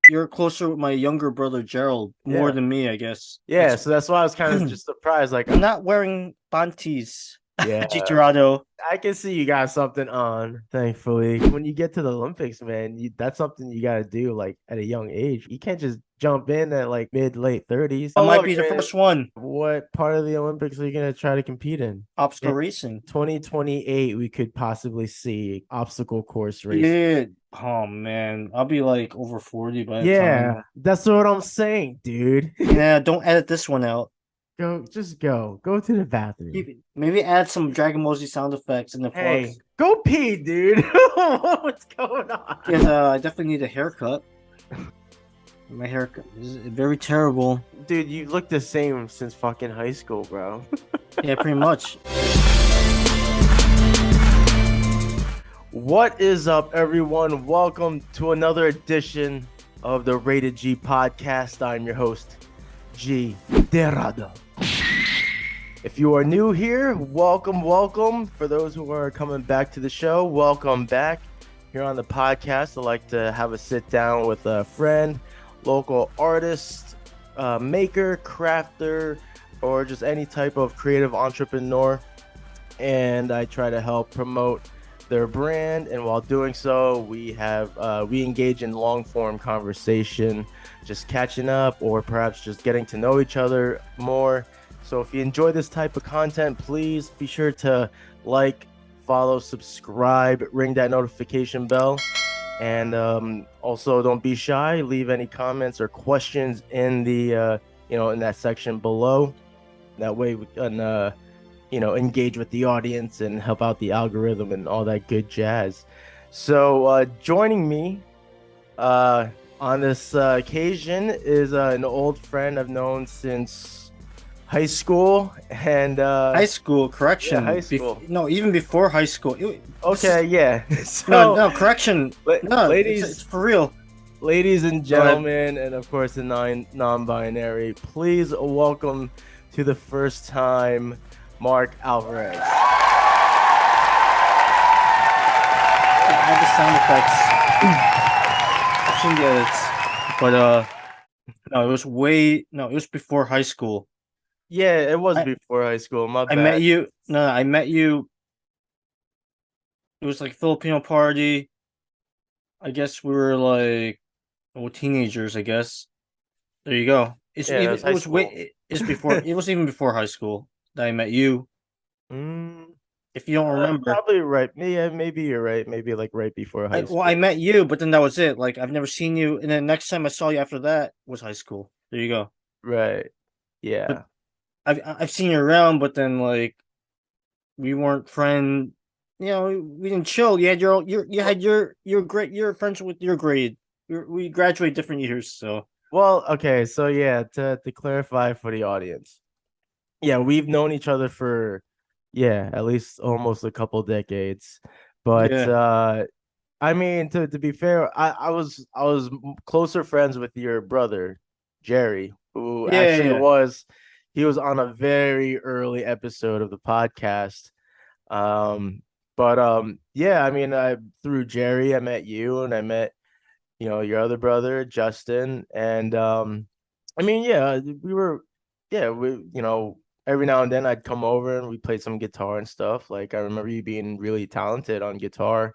you're closer with my younger brother Gerald more Yeah. than me, I guess. Yeah, so that's why I was kind of just surprised. Like, I'm not wearing panties, yeah, Chicharado. I can see you got something on, thankfully. When you get to the Olympics, man, that's something you got to do like at a young age. You can't just jump in at like mid late 30s. I Oh, might look, be the man, first one. what part of the Olympics are you going to try to compete in? Obstacle In racing. 2028, we could possibly see obstacle course race. Yeah. Oh man, I'll be like over 40 by the time. Yeah, that's what I'm saying, dude. Yeah, don't edit this one out. Just go. Go to the bathroom. Maybe add some Dragon Ball Z sound effects in the Hey, flux. go pee, dude. What's going Because on? I definitely need a haircut. My haircut is very terrible. Dude, you look the same since fucking high school, bro. Yeah, pretty much. What is up, everyone? Welcome to another edition of the Rated G podcast. I'm your host, G Derrado. If you are new here, welcome. For those who are coming back to the show, welcome back. Here on the podcast, I like to have a sit down with a friend, local artist, maker, crafter, or just any type of creative entrepreneur. And I try to help promote their brand, and while doing so, we engage in long form conversation, just catching up or perhaps just getting to know each other more. So if you enjoy this type of content, please be sure to like, follow, subscribe, ring that notification bell, and also don't be shy, leave any comments or questions in the in that section below. That way we can engage with the audience and help out the algorithm and all that good jazz. So joining me on this occasion is an old friend I've known since high school and High school, correction. high school. No, even before high school. Okay, yeah. No, So no, correction. No, ladies, it's for real. ladies and gentlemen, and of course the non-binary, please welcome to the first time Marc Alvarez. I have the sound effects. I've seen the edits. But no, it was before high school. Yeah, it was I- before high school. My I bad. met you. No, I met you. It was like Filipino party. I guess we were like teenagers, I guess. There you go. Yeah, it was high school. It's before it was even before high school that I met you. Mm, If you don't remember. probably right. Yeah, maybe you're right. Maybe like right before high school. I met you, but then that was it. Like I've never seen you, and then next time I saw you after that was high school. There you go. Right. But Yeah. I've seen you around, but then like we weren't friend. You know, we didn't chill. You had your grade. You're friends with your grade. We graduate different years, so Well, okay. So yeah, to clarify for the audience, yeah, we've known each other for at least almost a couple decades. But yeah, I mean, to be fair, I was closer friends with your brother, Jerry, who actually yeah. he was on a very early episode of the podcast. Um, but yeah, I mean, I through Jerry, I met you, and I met your other brother, Justin, and I mean, yeah, we every now and then I'd come over and we played some guitar and stuff. Like I remember you being really talented on guitar,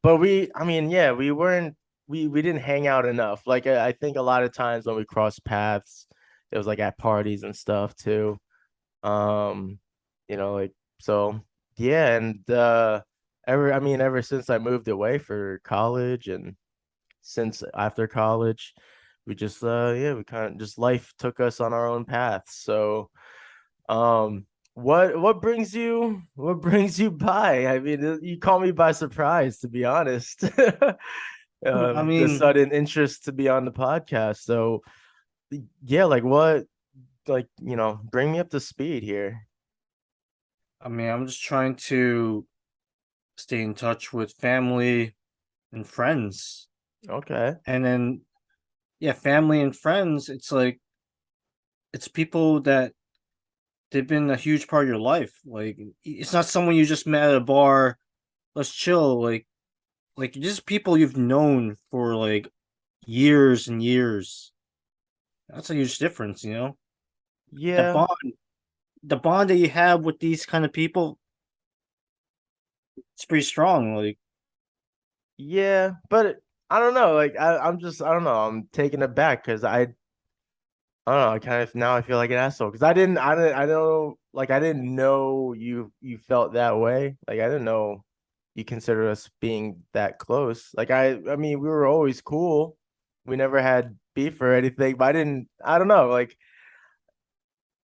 but I mean, yeah, we didn't hang out enough. Like I think a lot of times when we crossed paths, it was like at parties and stuff too. Um, like so, yeah, and ever since I moved away for college and since after college, we just we kind of just life took us on our own paths. So what brings you by? I mean, you caught me by surprise, to be honest. I The mean, sudden interest to be on the podcast. So yeah, like what, like, bring me up to speed here. I'm just trying to stay in touch with family and friends, Okay. and then yeah, family and friends. It's like it's people that they've been a huge part of your life. Like it's not someone you just met at a bar. Let's chill. Like just people you've known for like years and years. That's a huge difference, The Yeah, bond, the bond that you have with these kind of people, it's pretty strong. Like, yeah, but I don't know. Like I don't know. I'm taken aback because I don't know. I kind of now I feel like an asshole because I don't like I didn't know you felt that way. Like I didn't know you consider us being that close. Like I mean we were always cool. We never had beef or anything, but I don't know. Like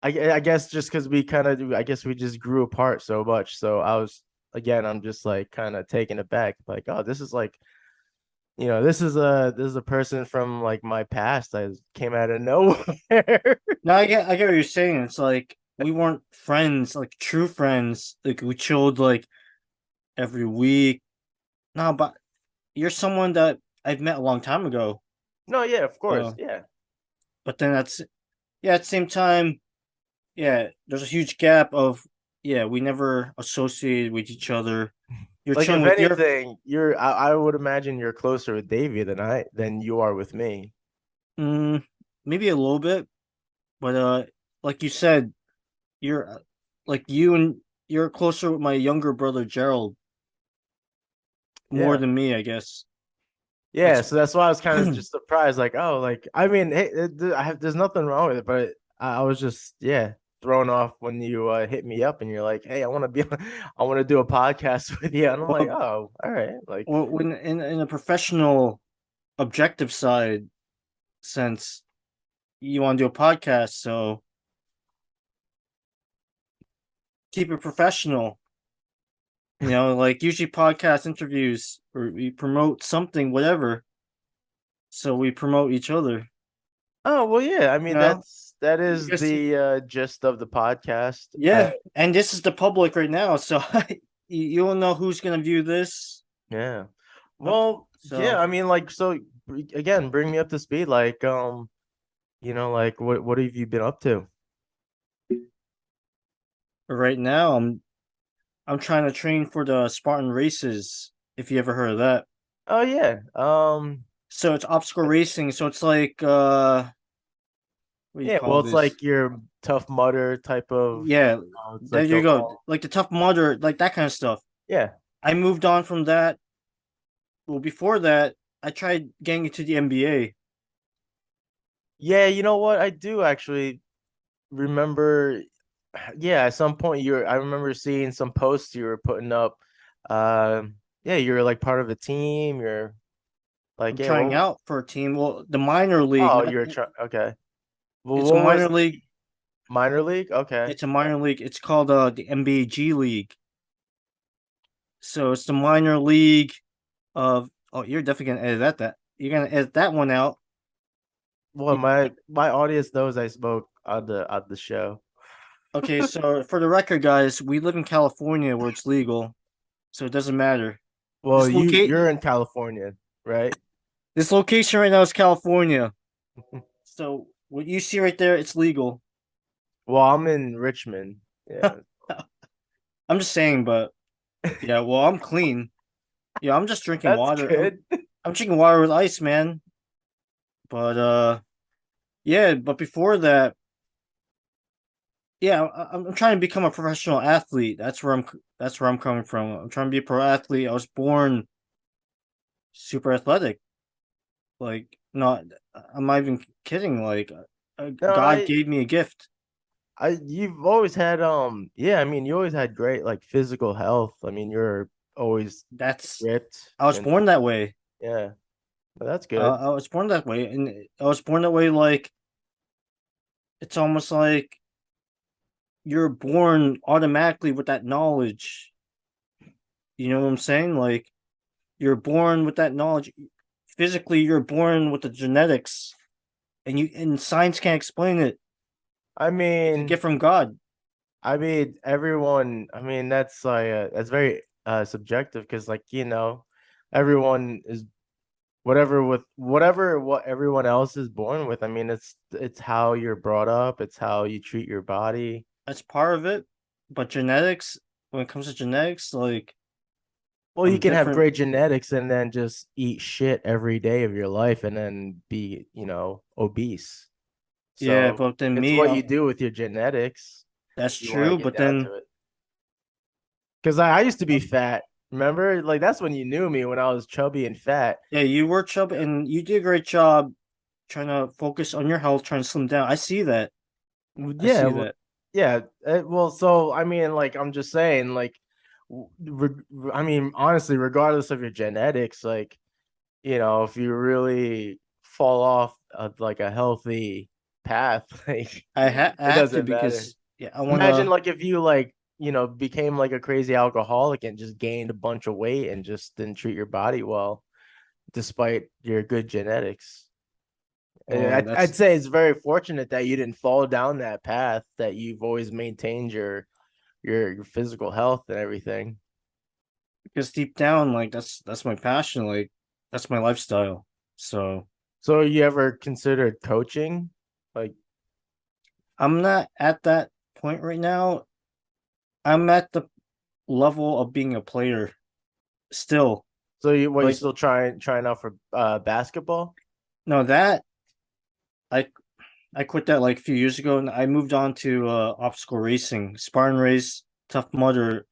I guess just because we kind of I guess we just grew apart so much. So I'm just like kind of taken aback. Like oh this is like this is a person from like my past that came out of nowhere. no, I get what you're saying. It's like we weren't friends, like true friends. Like we chilled like every week. No, but you're someone that I've met a long time ago. No, yeah, of course. So, Yeah. but then at the same time, yeah, there's a huge gap of we never associated with each other. You're Like chilling if with your anything, I would imagine you're closer with Davey than you are with me. mm, maybe a little bit, but like you said, you're like you and you're closer with my younger brother Gerald more Yeah. than me, I guess. Yeah, That's so that's why I was kind of just surprised, like, oh, like I mean, hey, there's nothing wrong with it, but I was just, yeah, thrown off when you hit me up and you're like, hey, I want to do a podcast with you, and I'm like, well, oh, all right, like, when in a professional, objective side sense, you want to do a podcast, so keep it professional. Like usually podcast interviews or we promote something, whatever. So we promote each other. oh, well, yeah, I You mean, know, that you is guys, the gist of the podcast. yeah. And this is the public right now, so you don't know who's gonna view this. Yeah. Uh, Well, yeah, So I mean, like, so again, bring me up to speed. Like, like what have you been up to? right now, I'm trying to train for the Spartan races. If you ever heard of that, Oh yeah. so it's obstacle racing. So it's like what do you Yeah, call well, it's this? like your Tough Mudder type of, Yeah, it's there like you they'll go. call. Like the Tough Mudder, like that kind of stuff. Yeah. I moved on from that. Well, before that, I tried getting into the NBA. Yeah, you know what? I do actually remember, yeah, at some point I remember seeing some posts you were putting up. Yeah, you're like part of a team. You're like, I'm yeah, trying well, out for a team. Well, the minor league, oh, not you're trying, okay. Well, it's a what minor was league. minor league? Okay. It's a minor league. It's called the NBA G League. So it's the minor league of. Oh, you're definitely gonna edit that. You're gonna edit that one out. Well, my audience knows I spoke on the show. Okay, so for the record, guys, we live in California where it's legal, so it doesn't matter. Well, This locate you're in California, right? this location right now is California. So what you see right there, it's legal. Well, I'm in Richmond. Yeah. I'm just saying, but yeah, well, I'm clean. Yeah, I'm just drinking That's water. I'm good. I'm drinking water with ice, man. But yeah, but before that, yeah, I'm trying to become a professional athlete. That's where I'm coming from. I'm trying to be a pro athlete. I was born super athletic. Like, not, I'm not even kidding. Like, No, God gave me a gift. you've always had yeah, I mean, you always had great like physical health. I mean, you're always That's ripped I was and born that way. yeah, but that's good. I was born that way, and I was born that way. Like, it's almost like you're born automatically with that knowledge. You know what I'm saying? Like, you're born with that knowledge. Physically, you're born with the genetics, and science can't explain it. I It's a mean, gift from God. everyone, I mean, that's very subjective because like, everyone is whatever what everyone else is born with. I mean, it's how you're brought up, it's how you treat your body. That's part of it. But genetics, when it comes to genetics, like Well, you I'm can have different. great genetics and then just eat shit every day of your life and then be, obese. Yeah, So but then it's me, what you do with your genetics that's if you want to true. get But down then, to it. Because I used to be fat. Remember? Like that's when you knew me when I was chubby and fat. yeah, you were chubby, and you did a great job trying to focus on your health, trying to slim down. I see that. I Yeah, see well, that. yeah. Well, so I mean, like I'm just saying, like, I mean, honestly, regardless of your genetics, like, if you really fall off like a healthy path, like, I it have to doesn't matter. because yeah, I Imagine wanna. like if you like, became like a crazy alcoholic and just gained a bunch of weight and just didn't treat your body well, despite your good genetics. Well, I'd that's say it's very fortunate that you didn't fall down that path, that you've always maintained your physical health and everything. because deep down, like that's my passion. Like that's my lifestyle. So So you ever considered coaching? Like, I'm not at that point right now. I'm at the level of being a player still. so you Like still trying out for basketball? no, that I I quit that like a few years ago, and I moved on to obstacle racing, Spartan Race, Tough Mudder.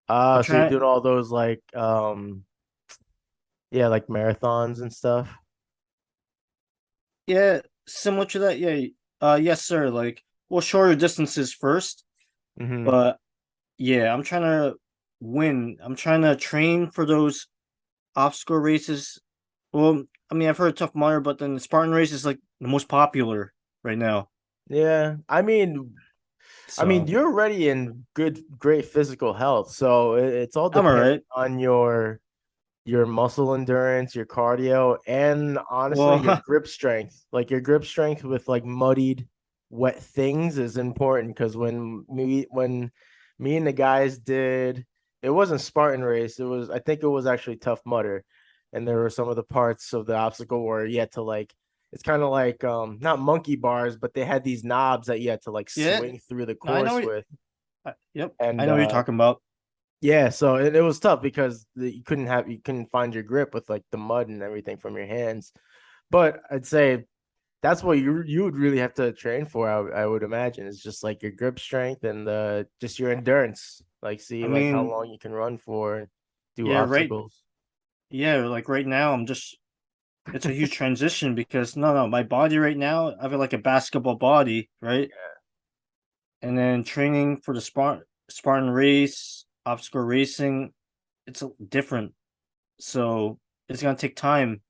I'm So you're trying, doing all those like yeah, like marathons and stuff. yeah, similar to that. Yeah, yes, sir. Like, well, shorter distances first, Hmm. but yeah, I'm trying to win. I'm trying to train for those obstacle races. Well, I mean, I've heard Tough Mudder, but then the Spartan Race is like the most popular right now. Yeah, I mean, So you're already in great physical health, so it's all I'm all dependent right. on your muscle endurance, your cardio, and honestly, your Well, grip strength. Like your grip strength with like muddied, wet things is important because when me and the guys did, it wasn't Spartan race. I think it was actually Tough Mudder, and there were some of the parts of the obstacle where you had to like. It's kind of like not monkey bars, but they had these knobs that you had to like yeah, swing through the I know. course with, Yep, I and know what you're talking about. yeah, so it was tough because you couldn't find your grip with like the mud and everything from your hands. But I'd say that's what you would really have to train for. I would imagine it's just like your grip strength and just your endurance. Like I see like how mean, long you can run for, do yeah, right. obstacles. Yeah, like right now, it's a huge transition because no, my body right now, I have like a basketball body, right? And then training for the Spartan race, obstacle racing, it's different. So it's gonna take time,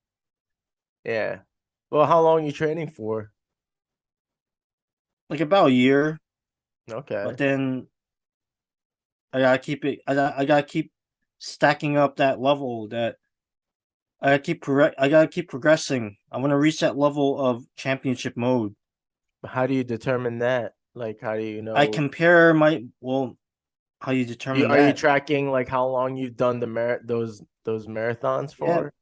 Yeah. Well, how long are you training for? like about a year. But Okay. then I gotta keep it. I gotta keep stacking up that level. That I gotta keep progressing. I want to reach that level of championship mode. How do you determine that? Like how do you I know? compare my well. How you determine Are you that? tracking like how long you've done those marathons Yeah, for?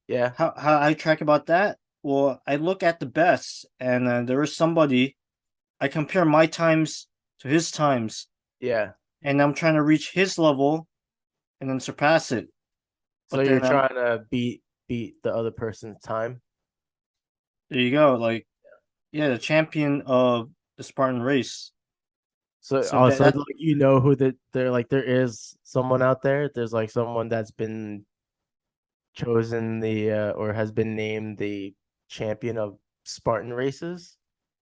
Yeah. how I track about that? Well, I look at the best, and there is somebody. I compare my times to his times, Yeah. and I'm trying to reach his level and then surpass it. So But you're then trying to beat the other person's time. there you go. Like yeah, the champion of the Spartan race. So So also that like who there is someone out there. There's like someone that's been chosen or has been named the champion of Spartan races.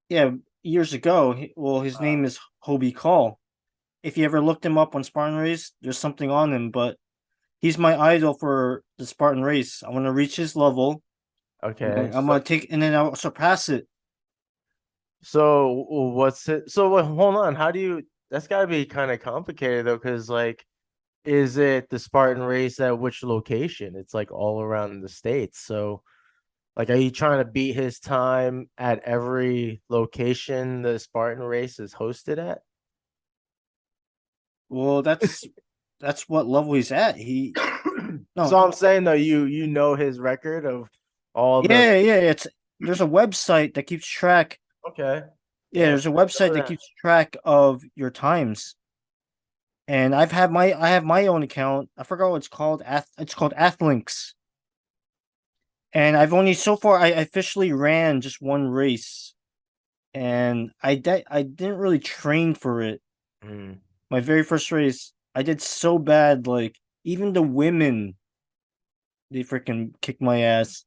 yeah, years ago. Well, his name is Hobie Call. If you ever looked him up on Spartan Race, there's something on him, but he's my idol for the Spartan Race. I want to reach his level, and Okay. then I'm gonna take, and then I'll surpass it. So what's it? So hold on. How do you? That's got to be kind of complicated though, because like, is it the Spartan race at which location? It's like all around the states. So like, are you trying to beat his time at every location the Spartan race is hosted at? Well, that's what level he's at. He So no, I'm saying though, you know his record of all the. yeah. It's there's a website that keeps track. Okay, Yeah, yeah, there's a I didn't know website that that. keeps track of your times. And I have my own account. I forgot what it's called. It's called Athlinks. And I've only so far I officially ran just one race, and I didn't really train for it. Mm. My very first race, I did so bad. Like even the women, they freaking kicked my ass.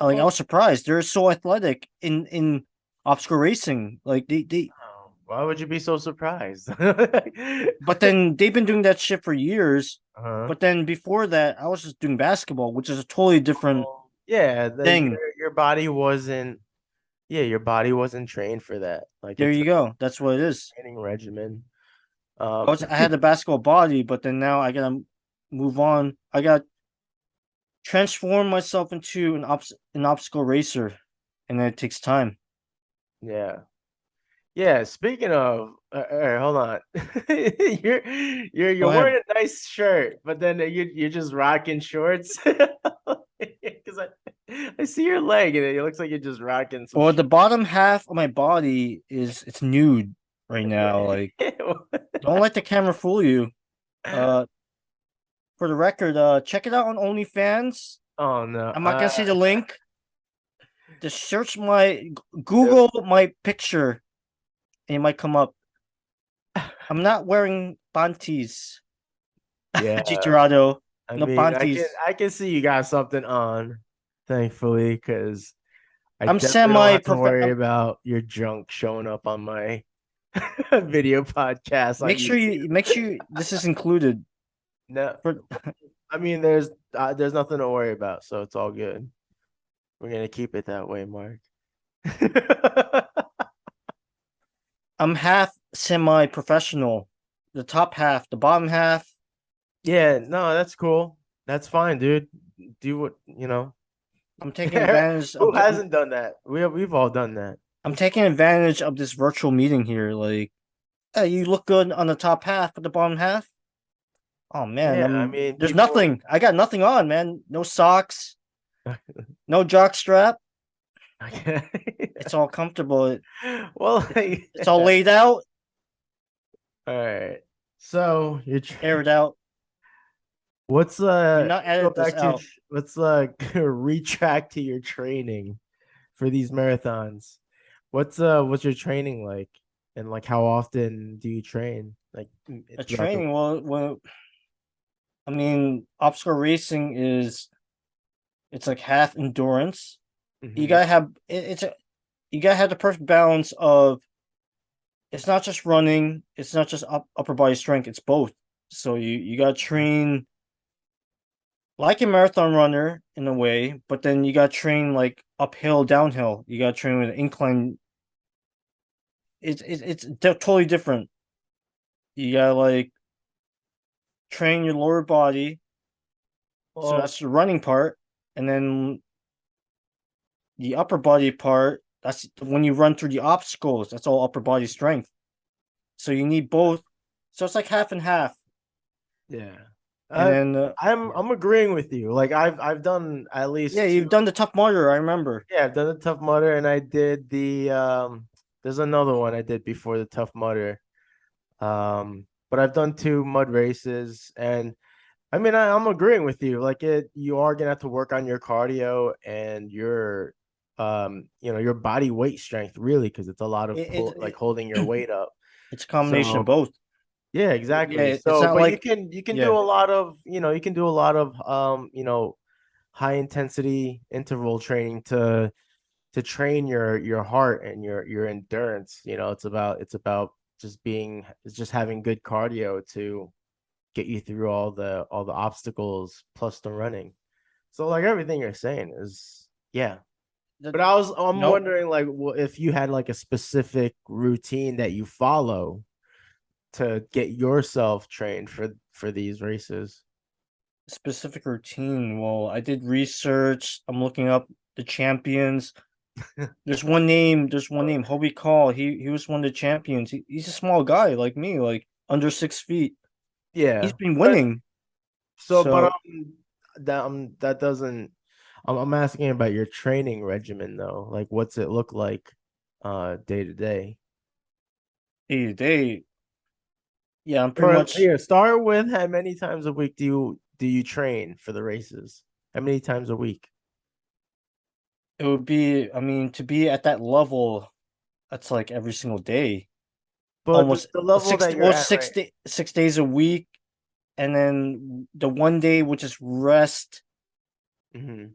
Like I Well, was surprised. They're so athletic in obstacle racing. Like they oh, why would you be so surprised? but then they've been doing that shit for years. Uh-huh. But then before that, I was just doing basketball, which is a totally different Well, yeah, thing. your body wasn't, yeah, your body wasn't trained for that. Like There it's a you go. That's what it is. training regimen. I had the basketball body, but then now I gotta move on. I gotta transform myself into an obstacle racer, and then it takes time. Yeah. Yeah, speaking of, hold on. You're Go you're ahead. wearing a nice shirt, but then you're just rocking shorts. Because I see your leg and it looks like you're just rocking some Well, shorts. the bottom half of my body is it's nude right now. Like, don't let the camera fool you. Uh, for the record, check it out on OnlyFans. Oh no. I'm not gonna say the link. Just search my Dude, Google my picture, and it might come up. I'm not wearing panties, yeah. Gitorado. I No mean, panties. I can see you got something on, thankfully, because I I'm definitely don't semi have to perfect. worry about your junk showing up on my video podcast on YouTube. Make sure this is included. No, For I mean, there's nothing to worry about, so it's all good. We're gonna keep it that way, Mark. I'm half semi professional. The top half, the bottom half. Yeah, no, that's cool. That's fine, dude. Do what you know. I'm taking advantage Who of hasn't done that? We've all done that. I'm taking advantage of this virtual meeting here. Like, hey, you look good on the top half, but the bottom half. Oh man, Yeah, I mean, there's people. nothing. I got nothing on, man. No socks, no jock strap. It's all comfortable. Well, like, It's all laid out, all right. So aired out. what's Do not go edit this back to out. let's retrack to your training for these marathons. What's your training like, and like how often do you train? Like A throughout the. training. Well, I mean, obstacle racing is it's like half endurance. You Mhm. gotta have you gotta have the perfect balance of it's not just running, it's not just upper body strength, it's both. So you gotta train like a marathon runner in a way, but then you gotta train like uphill, downhill. You gotta train with an incline. It's totally different. You gotta like train your lower body, so Well, that's the running part, and then the upper body part. That's when you run through the obstacles. That's all upper body strength. So you need both. So it's like half and half. yeah. And Uh, then yeah, I'm agreeing with you. Like I've done at yeah, least two. you've done the Tough Mudder. I remember. Yeah, I've done the Tough Mudder, and I did the there's another one I did before the Tough Mudder. But I've done two mud races, and I mean I'm agreeing with you. Like you are gonna have to work on your cardio and your your body weight strength really, because it's a lot of like holding your weight up. it's a combination of So both. yeah, Yeah, exactly. it's So not but like you can do yeah, a lot of you can do a lot of high intensity interval training to train your heart and your endurance. It's about just having good cardio to get you through all the obstacles plus the running. So like everything you're saying is yeah. the, But I'm no wondering like if you had like a specific routine that you follow to get yourself trained for these races. specific routine. Well, I did research. I'm looking up the champions. There's one name. There's one name. Hobie Call. He was one of the champions. He's a small guy like me, like under 6 feet. He's Yeah. been But winning. so but So that doesn't I'm asking about your training regimen though. Like what's it look like day to day? day to day, Yeah, I'm pretty Or much. here, start with how many times a week do you train for the races? How many times a week? It would be. I mean, to be at that level, that's like every single day, But almost the level six. that you're Well, at, right? 6 days a week, and then the one day which is rest. Hmm.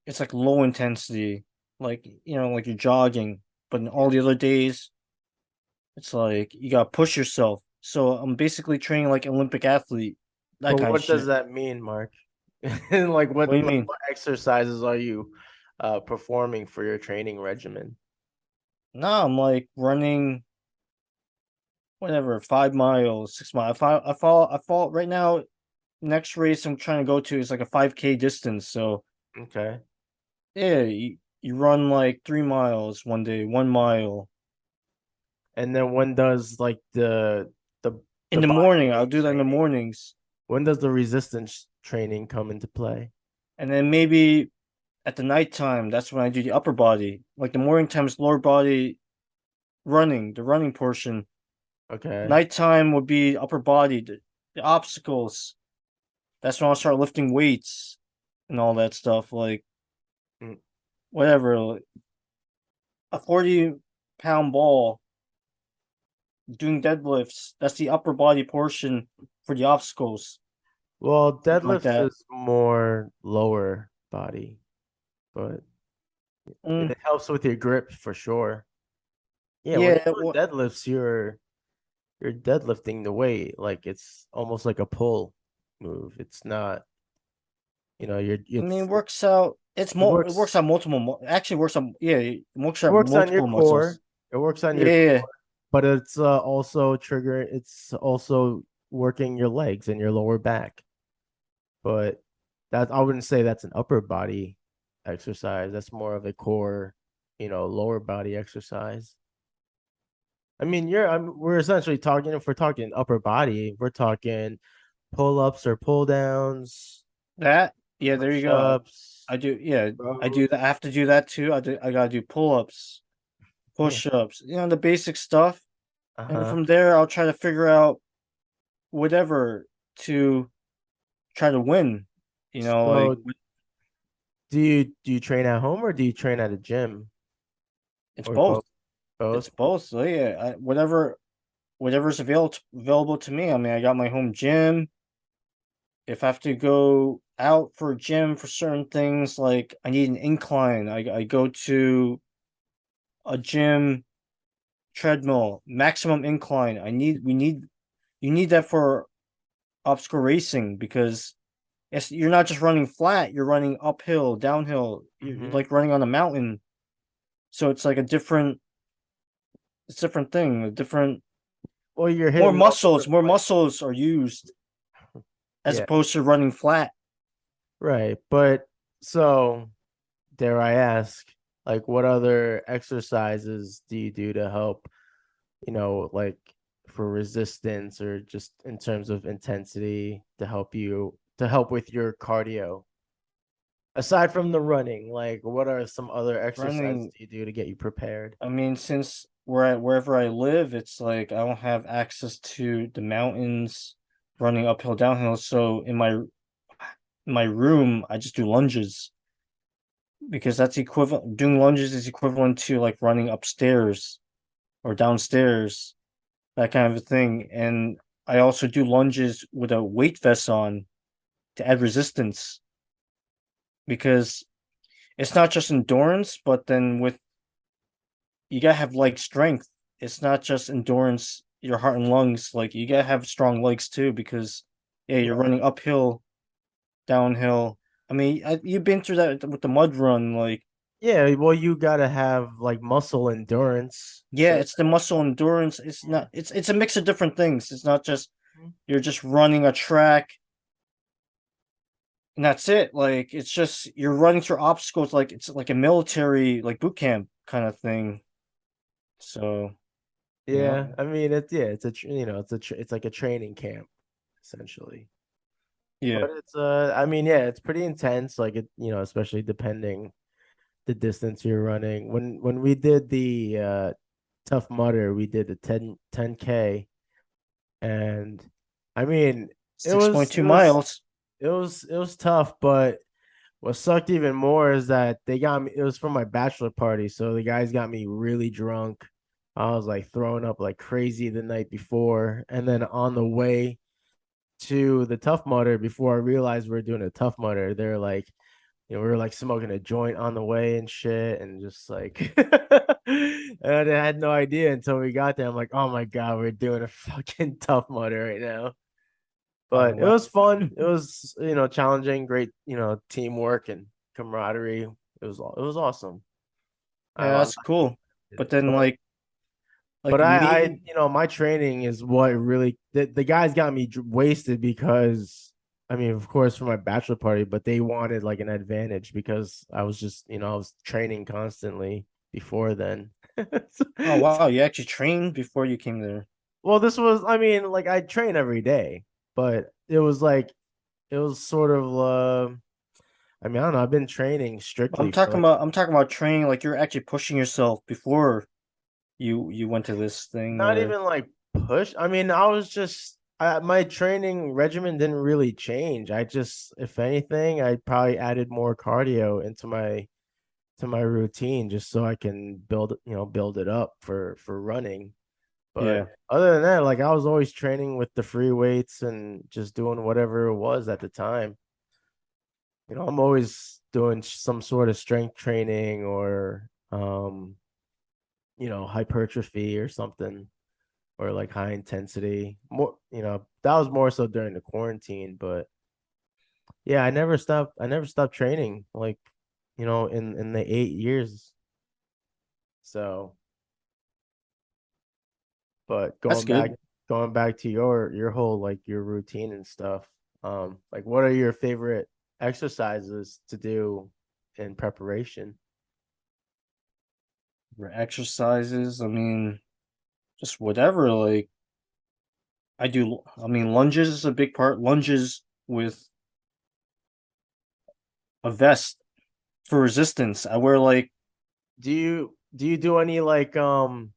It's like low intensity, like like you're jogging. But in all the other days, it's like you gotta push yourself. So I'm basically training like Olympic athlete, that But kind of what does shit. that mean, Mark? And like What do you what mean? what exercises are you performing for your training regimen? No, I'm like running whatever, 5 miles, 6 miles. I fall right now. Next race I'm trying to go to is like a 5K distance. So Okay. yeah, you run like 3 miles one day, 1 mile. And then when does like the In the the body morning, I'll weight do that in the training, mornings. when does the resistance training come into play? And then maybe at the nighttime, that's when I do the upper body. Like the morning time is lower body running, the running portion. Okay. Nighttime would be upper body, the obstacles. That's when I'll start lifting weights and all that stuff. Like Mm. whatever, like a 40-pound ball doing deadlifts. That's the upper body portion for the obstacles. Well, Something like deadlifts that. is more lower body, but Mm, it helps with your grip for sure. Yeah, when yeah, you're doing deadlifts, you're deadlifting the weight like it's almost like a pull move. It's not, you're I mean, it's it works out. it It works works on multiple. Actually, works on yeah. It works it on works on your multiple core. muscles. It works on your Yeah, core, but it's also trigger. It's also working your legs and your lower back. But that I wouldn't say that's an upper body exercise. That's more of a core, lower body exercise. I mean, we're essentially talking, if we're talking upper body, we're talking pull-ups or pull downs, that. Yeah, there you go. push-ups, I do. Yeah, I do rows. that. I have to do that too. I gotta do pull ups, Yeah. push ups. The basic stuff. And Uh-huh. from there, I'll try to figure out whatever to try to win. Like So do you train at home or do you train at a gym it's or both? both. It's Both? both. So yeah, whatever's available to me. I mean, I got my home gym. If I have to go out for a gym for certain things, like I need an incline, I go to a gym treadmill, maximum incline. You need that for obstacle racing because you're not just running flat, you're running uphill, downhill, you're Hmm. like running on a mountain. So it's like it's a different thing, a different Well, you're hitting multiple more points. muscles are used as Yeah, opposed to running flat. right. But so dare I ask, like what other exercises do you do to help, like for resistance or just in terms of intensity to help with your cardio? Aside from the running, like what are some other exercises Running, you do to get you prepared? I mean, since wherever I live, it's like I don't have access to the mountains running uphill, downhill. So in my room, I just do lunges because that's equivalent. Doing lunges is equivalent to like running upstairs or downstairs, that kind of a thing. And I also do lunges with a weight vest on to add resistance because it's not just endurance, but then with you gotta have leg strength. It's not just endurance, your heart and lungs. Like you gotta have strong legs too, because yeah, you're Right. running uphill, downhill. I mean, you've been through that with the mud run. Like, Yeah, well, you gotta have like muscle endurance. yeah, So it's the muscle endurance. It's yeah. not. It's a mix of different things. It's not just Mhm. you're just running a track and that's it. Like it's just you're running through obstacles. Like it's like a military like boot camp kind of thing. So you know, Yeah, I mean it's a it's like a training camp essentially. yeah, But I mean yeah, it's pretty intense like especially depending the distance you're running. When we did the Tough Mudder, we did the 10K And I mean, it was 6.2 miles. it was tough, but what sucked even more is that they got me. It was for my bachelor party, so the guys got me really drunk. I was like throwing up like crazy the night before, and then on the way to the Tough Mudder, before I realized we were doing a Tough Mudder, they're like, we were like smoking a joint on the way and shit, and just like, and I had no idea until we got there. I'm like, oh my god, we're doing a fucking Tough Mudder right now. Oh But it wow. was fun. It was, challenging, great, teamwork and camaraderie. It was awesome. Yeah, I that's cool. did But it. then But like me, my training is what really the guys got me wasted because I mean, of course, for my bachelor party, but they wanted like an advantage because I was just, I was training constantly before then. oh wow, you actually trained before you came there. Well, this was, I mean, like I train every day, but it was like it was sort of I mean, I don't know. I've been training strictly for like I'm talking about training like you're actually pushing yourself before you went to this thing not or even like push. I mean, I was just my training regimen didn't really change. I just, if anything, I probably added more cardio into my routine just so I can build it up for running. But yeah. other than that, like I was always training with the free weights and just doing whatever it was at the time. I'm always doing some sort of strength training or hypertrophy or something, or like high intensity. More, that was more so during the quarantine, but yeah, I never stopped training like, in the 8 years. So, but That's good. going back to your whole like your routine and stuff. Like what are your favorite exercises to do in preparation? For exercises, I mean, just whatever. Like I mean, lunges is a big part. Lunges with a vest for resistance. I wear like Do you do any like do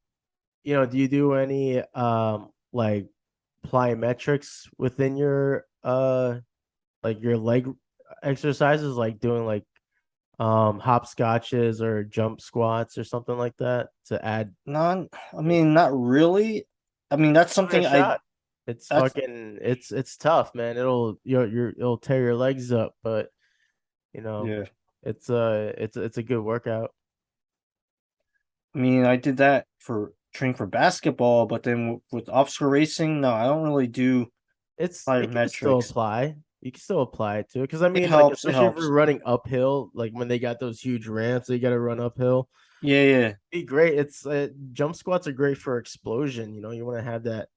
you do any like plyometrics within your like your leg exercises, like doing like hopscotches or jump squats or something like that to add? non. I mean, not really. I mean, that's Give it a something I. shot. It's That's fucking it's tough, man. It'll tear your legs up, but you know, yeah. it's a good workout. I mean, I did that for training for basketball, but then with obstacle racing, no, I don't really do It can still plyometrics. apply. You can still apply it to it because I It mean, like helps. It especially if you're helps. running uphill, like when they got those huge ramps, they got to run uphill. Yeah, yeah, Be great. It's jump squats are great for explosion. You want to have that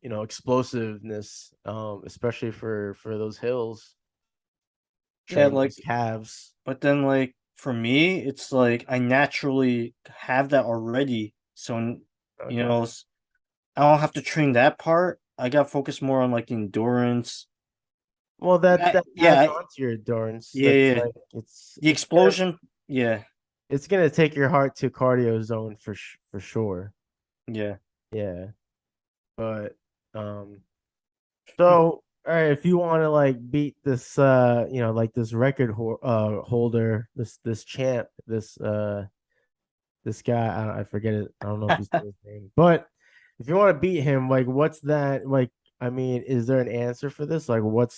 explosiveness, especially for those hills. yeah. Train those calves. But then for me, it's like I naturally have that already. So, you Okay. know, I don't have to train that part. I got to focus more on like endurance. Well, that Yeah, adds on to your endurance. yeah, That's yeah. like The explosion. Yeah, it's gonna take your heart to cardio zone for sure. yeah. Yeah, but so all right, if you want to like beat this like this holder, this champ, this guy, I forget it. I don't know if you said his name, but if you want to beat him, like what's that like? I mean, is there an answer for this? Like, what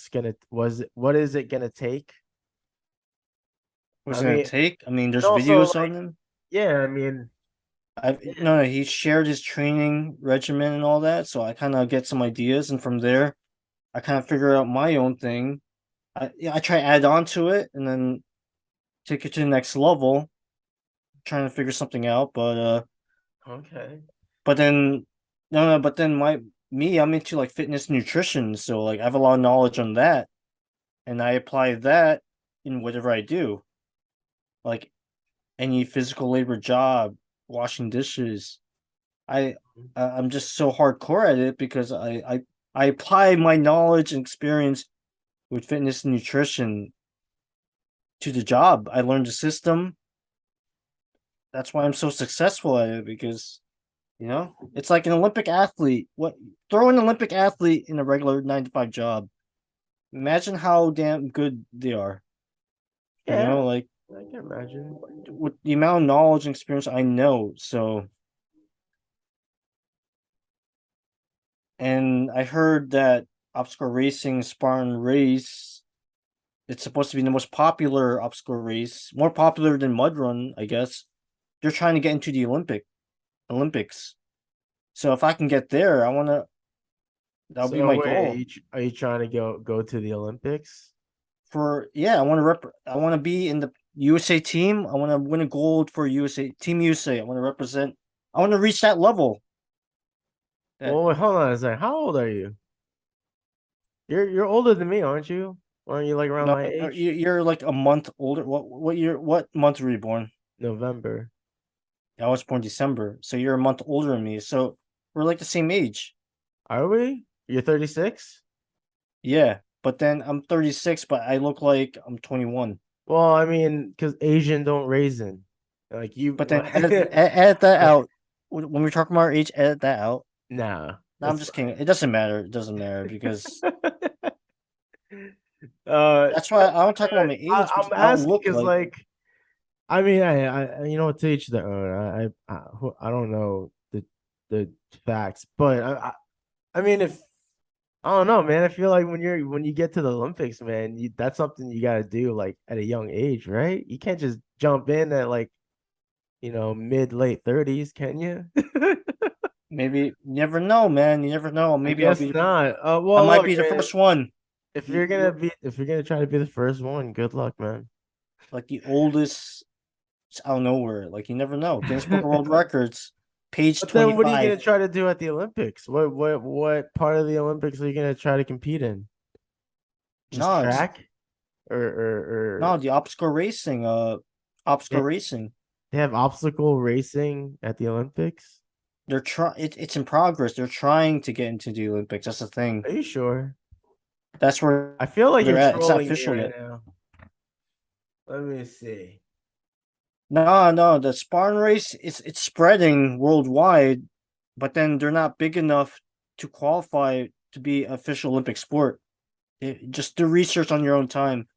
is it gonna take? What's I it gonna mean, take? I mean, and there's also videos like, on them. yeah, I mean, I've yeah, no, no, he shared his training regimen and all that, so I kind of get some ideas, and from there, I kind of figure out my own thing. I try to add on to it, and then take it to the next level, trying to figure something out. okay. But then no, but then I'm into like fitness nutrition, so like I have a lot of knowledge on that, and I apply that in whatever I do, like any physical labor job, washing dishes. I I'm just so hardcore at it because I apply my knowledge and experience with fitness and nutrition to the job. I learned the system. That's why I'm so successful at it because You know, it's like an Olympic athlete. What throw an Olympic athlete in a regular 9 to 5 job. Imagine how damn good they are. You Yeah, know, like I can imagine. with the amount of knowledge and experience I know. So, and I heard that obstacle racing, Spartan Race, it's supposed to be the most popular obstacle race, more popular than mud run, I guess. They're trying to get into the Olympics. So if I can get there, I want to. That'll be So my wait, goal. are you trying to go to the Olympics? For yeah, I want to I want to be in the USA team. I want to win a gold for USA Team USA. I want to represent. I want to reach that level. That Well, wait, hold on a second. How old are you? You're older than me, aren't you? Aren't you like around no, my age? you're like a month older. What year? What month were you born? November. I was born December, so you're a month older than me. So we're like the same age. Are we? You're 36? Yeah, but then I'm 36, but I look like I'm 21. Well, I mean, because Asian don't raisin. Like you, But then edit that out. When we're talking about our age, edit that out. nah. No, I'm just kidding. It doesn't matter. It doesn't matter because uh, that's why I don't talk about my age because I'm I don't asking look because like. like I mean you know, to each their own. I don't know the facts, but I mean, if I don't know, man. I feel like when you get to the Olympics, man, that's something you got to do like at a young age, right? You can't just jump in at like, you know, mid late 30s, can you? Maybe you never know, man. You never know. I Maybe I'll guess be. not. I Well, might look, be the man, first one. if you're gonna try to be the first one, good luck, man. Like the oldest out of nowhere. Like you never know. Guinness Book of World Records, page But then, what are you 25. gonna try to do at the Olympics? What part of the Olympics are you gonna try to compete in? Just No, it's track or no the obstacle racing. Obstacle they, racing. they have obstacle racing at the Olympics? They're it's in progress. They're trying to get into the Olympics. That's the thing. Are you sure? That's where I feel like they're you're at. It's not trolling me official right yet. now. Let me see. No, no, the Spartan race it's spreading worldwide, but then they're not big enough to qualify to be official Olympic sport. Just do research on your own time.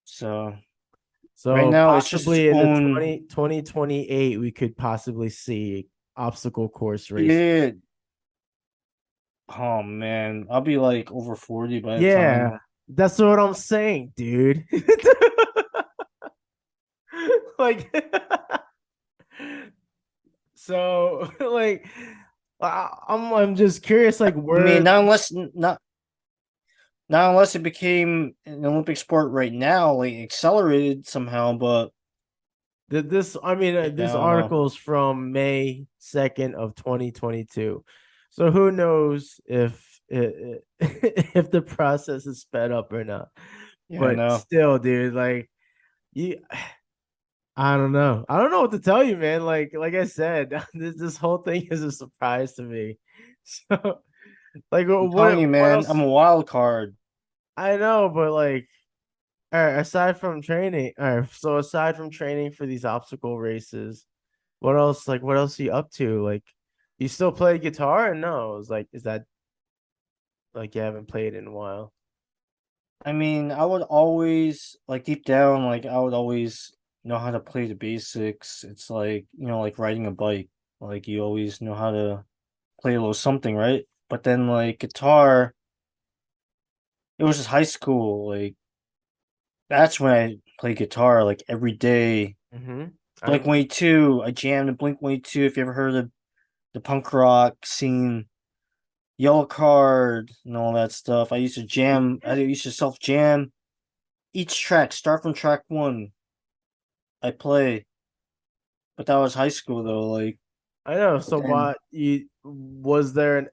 So right So now it's just its possibly in the own. 2028, we could possibly see obstacle course race. Yeah. Oh man, I'll be like over 40 by the time. Yeah, that's what I'm saying, dude. Like, so like, I'm just curious, like, I mean, where not unless it became an Olympic sport right now, like accelerated somehow. But did this? I mean, yeah, I this don't know. article is from May 2nd of 2022. So who knows if the process is sped up or not? Yeah, I But know. still, dude, like you, I don't know. I don't know what to tell you, man. Like I said, this whole thing is a surprise to me. So, like, I'm telling you, what man, I'm else? a wild card. I know, but like, all right, aside from training, all right, so aside from training for these obstacle races, what else? Like, what else are you up to? Like, you still play guitar? And no, it's like, is that like you haven't played in a while? I mean, I would always like deep down, like I would always know how to play the basics. It's like, like riding a bike. Like you always know how to play a little something, right? But then like guitar, it was just high school. Like that's when I played guitar like every day. Mm-hmm. I Blink 182, I jammed to Blink 182 if you ever heard of the punk rock scene, Yellow Card and all that stuff. I used to jam, I used to self jam each track, start from track one. I play, but that was high school though. Like, I know. but So then what you was that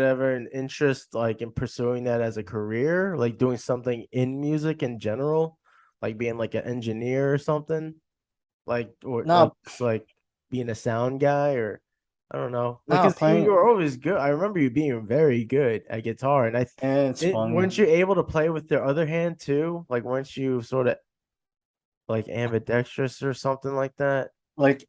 ever an interest like in pursuing that as a career, like doing something in music in general, like being like an engineer or something, like or like no, just like being a sound guy or I don't know, like no because you playing, were always good. I remember you being very good at guitar, and and it's weren't fun. you able to play with your other hand too? Like weren't you sort of like ambidextrous or something like that? Like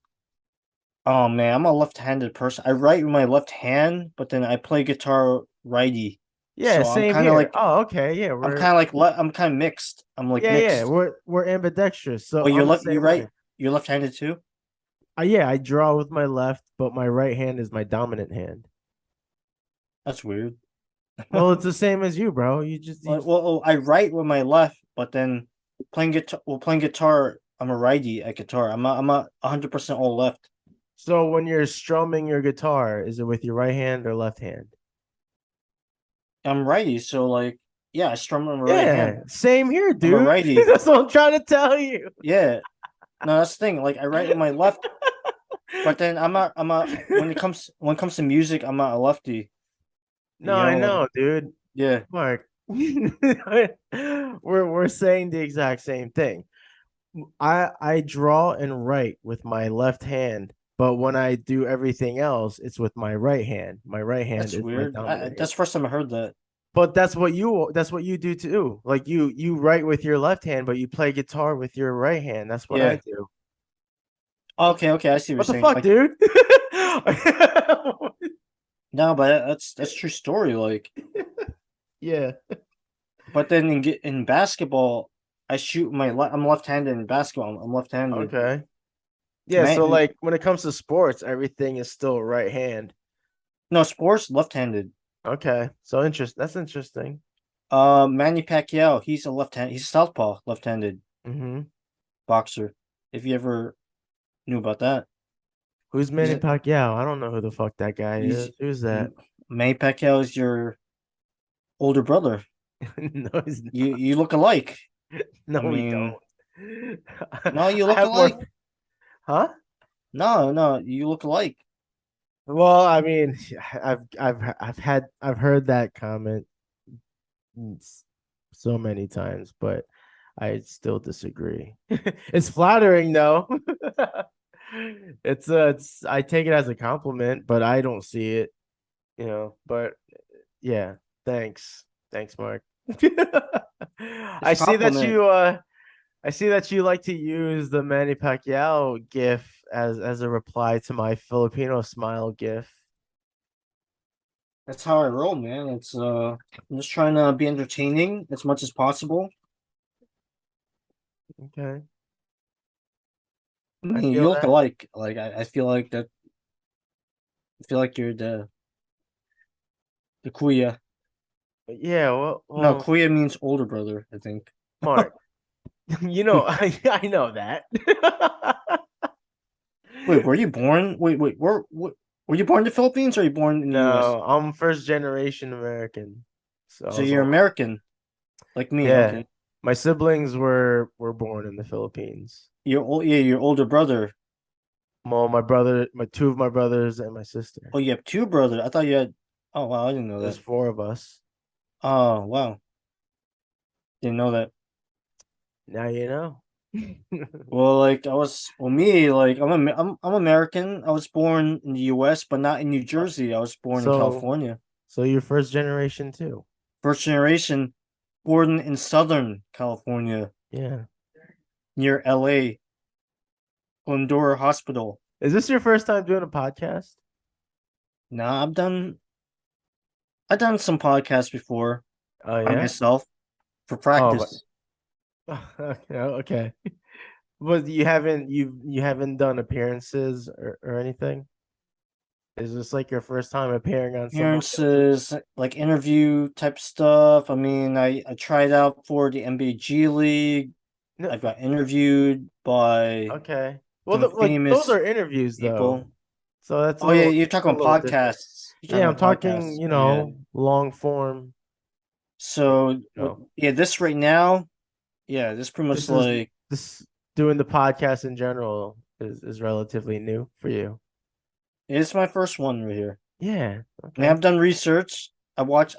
Oh man, I'm a left-handed person. I write with my left hand, but then I play guitar righty. Yeah, So I'm same kind of here. like Oh, okay. Yeah, I'm kind of mixed. I'm like yeah. mixed. We're ambidextrous. So Oh, I'm the you same way. right? You're left-handed too? Yeah, I draw with my left, but my right hand is my dominant hand. That's weird. Well, it's the same as you, bro. You just I write with my left, but then playing guitar, I'm a righty at guitar. I'm a 100% all left. So when you're strumming your guitar, is it with your right hand or left hand? I'm righty, so like yeah, I strum on my right Yeah, hand. same here, I'm a dude. righty. That's what I'm trying to tell you. Yeah. No, that's the thing. Like I write with my left, but then I'm a when it comes to music, I'm not a lefty. No, You I know, like know, dude. yeah. Mark, we're saying the exact same thing. I draw and write with my left hand, but when I do everything else, it's with my right hand. My right hand That's is my weird. dominant hand. That's the first time I heard that. But that's what you do too. Like you write with your left hand, but you play guitar with your right hand. That's what I Yeah. do. Okay, okay, I see what you're What the saying. fuck, Like dude? no, but that's true story. Like, Yeah. but then in basketball, I'm left-handed in basketball. I'm left-handed. Okay. Yeah, so Man, like when it comes to sports, everything is still right hand. no sports, left-handed. Okay. So interest that's interesting. Manny Pacquiao, he's a southpaw, left-handed Hmm. boxer. If you ever knew about that, Who's he's Manny Pacquiao? I don't know who the fuck that guy he's is. Who's that? Manny Pacquiao is your older brother. No, he's You look alike. no, I we mean, don't. no, you I look have more, alike. huh? No, you look alike. Well, I mean, I've heard that comment so many times, but I still disagree. It's flattering though. It's I take it as a compliment, but I don't see it, but yeah, thanks. Thanks, Mark. It's I a see that compliment. you like to use the Manny Pacquiao gif as a reply to my Filipino smile gif. That's how I roll, man. I'm just trying to be entertaining as much as possible. Okay. I I mean, feel you look that. alike. Like I feel like that. I feel like you're the Kuya. Yeah, No, well, Kuya means older brother, I think. Mark, I know that. Wait, were you born? Were you born in the Philippines or were you born in the US? No, I'm first generation American. So I So was you're only, American, like me. yeah. Okay, My siblings were born in the Philippines. yeah, your older brother. Well, my two of my brothers and my sister. Oh, you have two brothers. I thought you had. Oh wow, I didn't know There's that. four of us. Oh wow, didn't know that. Now you know. Well, like me, like I'm American. I was born in the U.S., but not in New Jersey. I was born in So California. so you're first generation too. First generation, born in Southern California, Yeah. near L.A. Glendora Hospital. Is this your first time doing a podcast? Now I've done some podcasts before Oh by yeah. myself for Oh, but practice. okay, okay. But you haven't done appearances or anything? Is this like your first time appearing on somebody else's? Appearances, like interview type stuff. I mean, I tried out for the NBA G League. No, I got interviewed by okay. Well, some like those famous are interviews though, people. so that's a Oh yeah, little you're a talking little about different. podcasts. You're talking Yeah, I'm about talking, podcasts. Yeah. long form. So No, yeah, this right now, yeah, this pretty much this is like this doing the podcast in general is relatively new for you. it's my first one right here. Yeah. I mean, Okay. I've done research. I've watched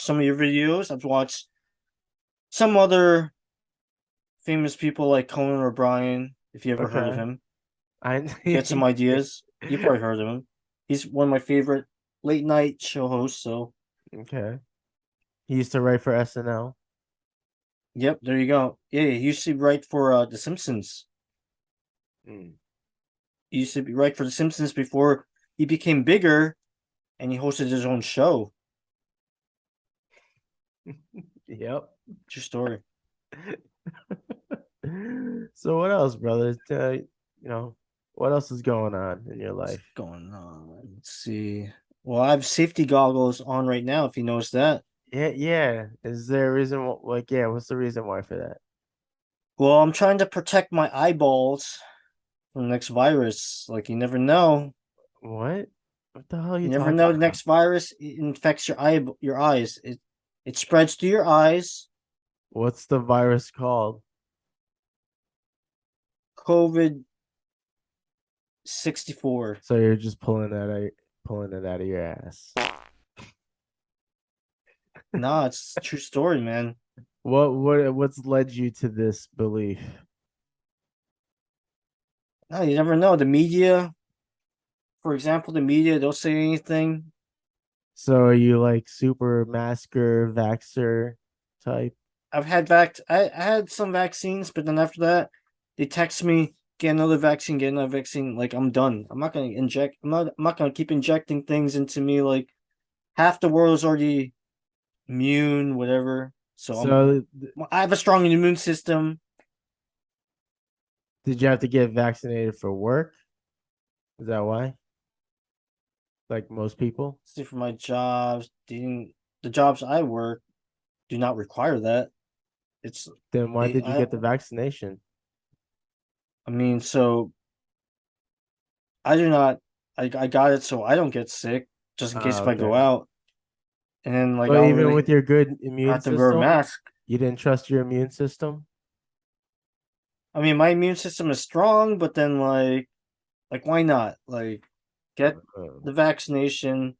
some of your videos. I've watched some other famous people like Conan O'Brien, if you ever heard of Okay. him. I Get some ideas. You probably heard of him. He's one of my favorite late night show hosts. So, okay. He used to write for SNL. yep, there you go. Yeah, he used to write for The Simpsons. Mm. He used to be right for The Simpsons before he became bigger, and he hosted his own show. Yep. True story. So what else, brother? What else is going on in your What's life? going on? Let's see. Well, I have safety goggles on right now. If you notice that. Yeah, yeah. Is there a reason yeah, what's the reason why for that? Well, I'm trying to protect my eyeballs from the next virus. Like you never know. What? What the hell are you You never talking know the about? next virus infects your eyes. It spreads through your eyes. What's the virus called? COVID 64. So you're just pulling it out of your ass. Nah, it's a true story, man. What's led you to this belief? No, you never know. The media, for example, the media, they'll say anything. So are you like super masker, vaxxer type? I had some vaccines, but then after that, they text me, get another vaccine, get another vaccine. Like I'm done. I'm not gonna keep injecting things into me. Like half the world is already immune, whatever. So I have a strong immune system. did you have to get vaccinated for work? Is that why? Like most people? See, for my jobs, the jobs I work do not require that. It's Then why they did you get the vaccination? I mean, so I do not I got it so I don't get sick, just in case if I go Okay. out. And then like I But don't even really with your good immune have to wear a system, mask. you didn't trust your immune system? I mean, my immune system is strong, but then why not? Like get Uh, the vaccination.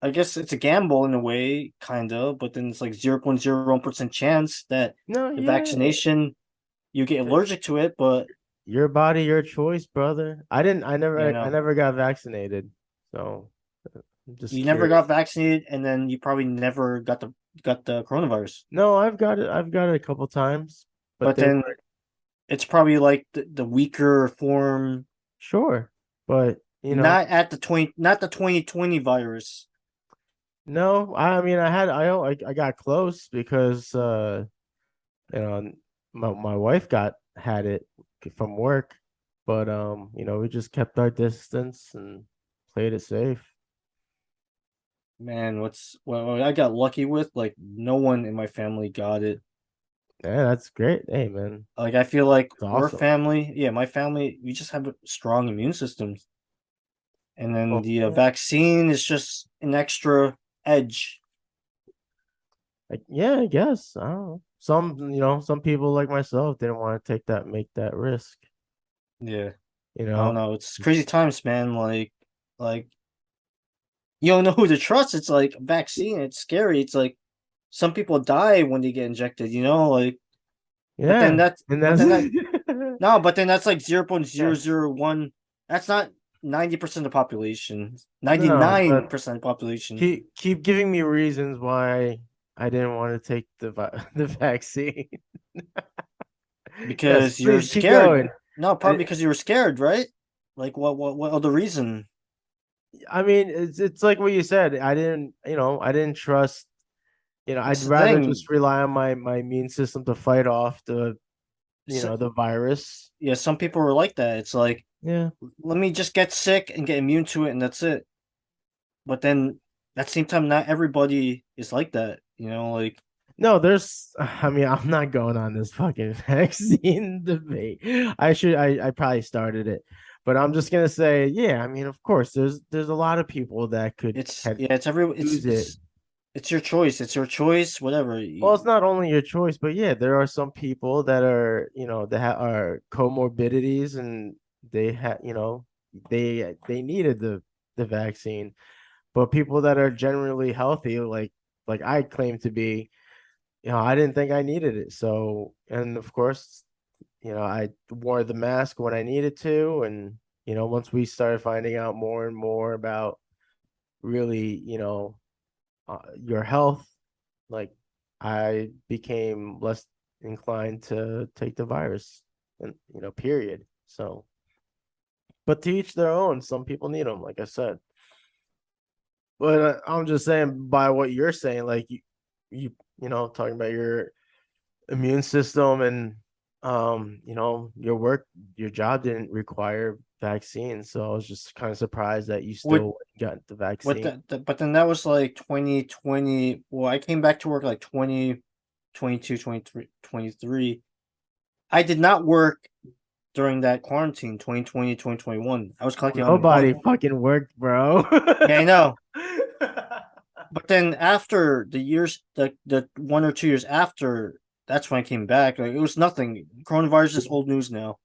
I guess it's a gamble in a way, kind of, but then it's like 0.01% chance that no, the yeah. vaccination you get allergic to it, but Your body, your choice, brother. you I know, never got vaccinated. So I'm just you never curious. got vaccinated and then you probably never got the coronavirus. No, I've got it a couple times, but But they then were it's probably like the weaker form, sure. But not the 2020 virus. no, I mean I got close because you know my wife got had it from work, but we just kept our distance and played it safe. Man, what I got lucky with, like no one in my family got it. Yeah, that's great. Hey man, Like I feel like it's we're awesome. family, yeah, my family, we just have a strong immune systems. And then Well, the yeah, vaccine is just an extra edge. yeah, I guess. I don't know. Some people like myself didn't want to make that risk. Yeah, You I don't know, know. It's crazy times, man. Like you don't know who to trust. It's like a vaccine. It's scary. It's like some people die when they get injected. Like, but then yeah, and but that's then that no, but then that's like zero point zero yeah. zero 0.001. That's not 90% of the population. Ninety No, nine but percent of the population. keep giving me reasons why I didn't want to take the vaccine. Yes, Because you're please keep scared. going. No, I, probably because you were scared, right? Like what other reason? I mean, it's like what you said. I didn't trust. I'd That's the rather thing. just rely on my immune system to fight off So, the virus. yeah, some people were like that. It's like, Yeah. let me just get sick and get immune to it, and that's it. But then at the same time, not everybody is like that. Like No, I mean, I'm not going on this fucking vaccine debate. I probably started it, but I'm just gonna say, yeah, I mean, of course, there's a lot of people that could use it. it's your choice. It's your choice. Whatever. Well, it's not only your choice, but yeah, there are some people that are, are comorbidities and they needed the vaccine. But people that are generally healthy, like I claim to be, I didn't think I needed it. So, and of course, I wore the mask when I needed to, and once we started finding out more and more about really, your health, like I became less inclined to take the virus. and period. So, but to each their own. Some people need them, like I said. But I'm just saying, by what you're saying, like talking about your immune system and your job didn't require vaccines. So I was just kind of surprised that you With still got the with vaccine. but then that was like 2020. Well, I came back to work like 2022, 23, 23. I did not work during that quarantine 2020, 2021. I was collecting Nobody unemployment. fucking worked, bro. Yeah, I know. But then after the years, the 1 or 2 years after, that's when I came back. Like it was nothing. Coronavirus is old news now.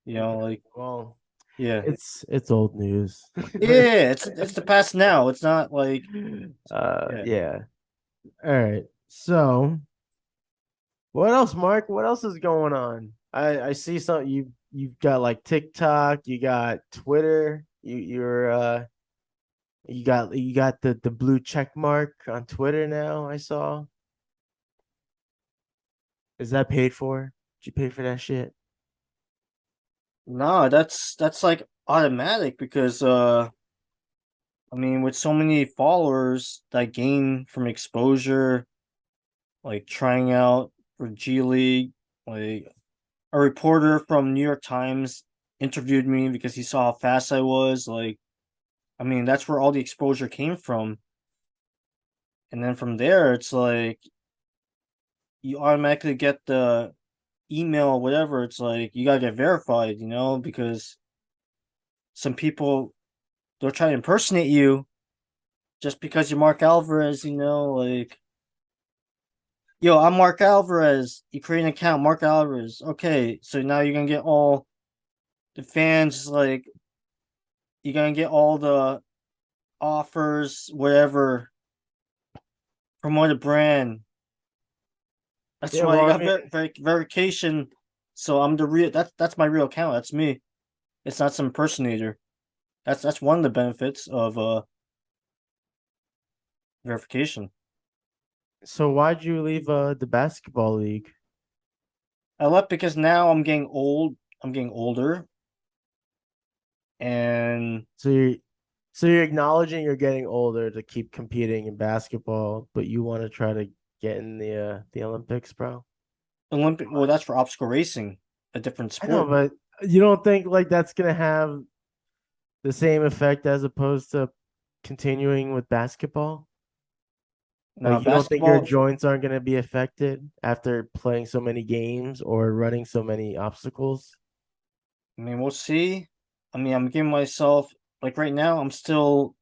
Okay. Like Well, yeah, it's old news. yeah. It's the past now. It's not like yeah. Yeah. All right. So, what else, Mark? What else is going on? I see some you've got like TikTok, you got Twitter, you got the blue check mark on Twitter now, I saw. Is that paid for? Did you pay for that shit? No, that's like automatic because I mean with so many followers that I gain from exposure, like trying out for G League, like a reporter from New York Times interviewed me because he saw how fast I was. Like, I mean, that's where all the exposure came from. And then from there, it's like you automatically get the email, whatever. It's like you gotta get verified, because some people they'll try to impersonate you just because you're Marc Alvarez, like, yo, I'm Marc Alvarez. You create an account, Marc Alvarez. Okay, so now you're gonna get all the fans, like, you're gonna get all the offers, whatever, promote a brand. That's Yeah, why I well, I got mean, verification. So I'm the real. That's my real account. That's me. It's not some impersonator. That's one of the benefits of verification. so why'd you leave the basketball league? I left because now I'm getting old. I'm getting older, and So you're acknowledging you're getting older to keep competing in basketball, but you want to try to get in the Olympics, bro. Olympic. Well, that's for obstacle racing, a different I know, sport. but you don't think like that's gonna have the same effect as opposed to continuing with basketball? Now Like you don't think your basketball. joints aren't gonna be affected after playing so many games or running so many obstacles? I mean, we'll see. I mean, I'm giving myself like right now. I still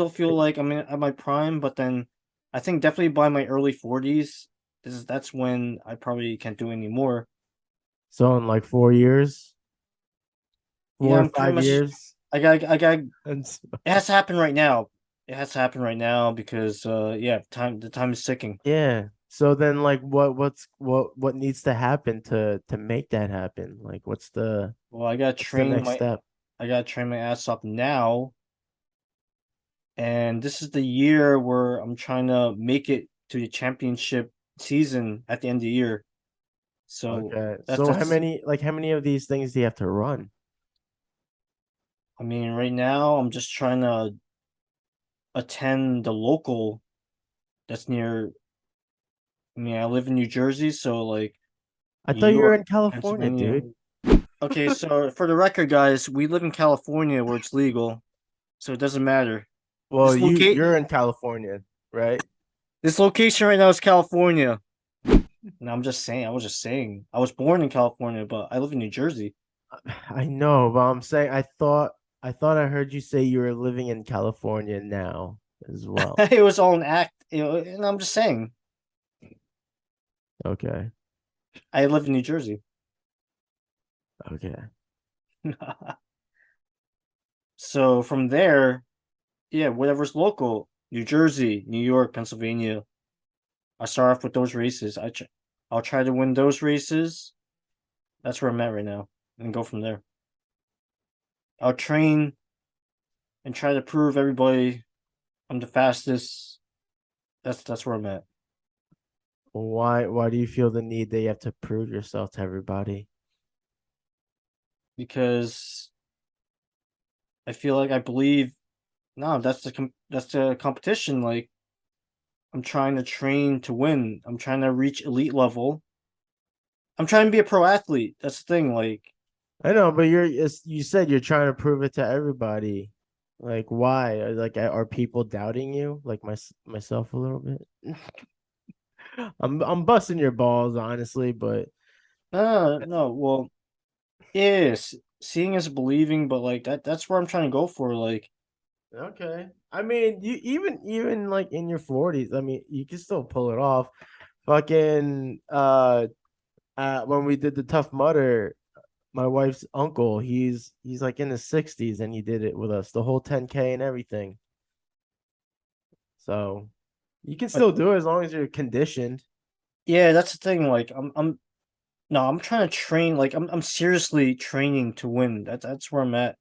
feel like I'm at my prime, but then I think definitely by my early 40s, that's when I probably can't do anymore. So in like 4 years, Yeah, four or I'm pretty five much. years, I got. It and has to happen right now. It has to happen right now because yeah, the time is ticking. yeah. So then like what needs to happen to make that happen? Like Well, what's the next step? I gotta train my ass off now, and this is the year where I'm trying to make it to the championship season at the end of the year. So Okay. that's So that's how many of these things do you have to run? I mean, right now I'm just trying to attend the local that's near. I mean, I live in New Jersey, so like I New thought you were York, in California, Pennsylvania. dude. Okay, so for the record, guys, we live in California where it's legal, so it doesn't matter. Well, This locate you're in California, right? this location right now is California. No, I'm just saying. I was just saying. I was born in California, but I live in New Jersey. I know, but I'm saying I thought I heard you say you were living in California now as well. It was all an act, and I'm just saying. Okay. I live in New Jersey. Okay. So from there, yeah, whatever's local, New Jersey, New York, Pennsylvania. I start off with those races. I'll try to win those races. That's where I'm at right now, and go from there. I'll train and try to prove everybody I'm the fastest. That's where I'm at. Why do you feel the need that you have to prove yourself to everybody? because I feel like I believe no, that's the competition. Like I'm trying to train to win. I'm trying to reach elite level. I'm trying to be a pro athlete. That's the thing. Like I know, but you said you're trying to prove it to everybody. Like, why? Like, are people doubting you? Like myself a little bit. I'm busting your balls, honestly, but no, well, yes, seeing is believing, but like that's where I'm trying to go for. Like okay. I mean, you even like in your 40s, I mean, you can still pull it off. Fucking when we did the Tough Mudder, my wife's uncle, he's like in his 60s and he did it with us, the whole 10K and everything. So you can but still do it as long as you're conditioned. yeah, that's the thing. Like I'm no, I'm trying to train. Like I'm seriously training to win. That's where I'm at.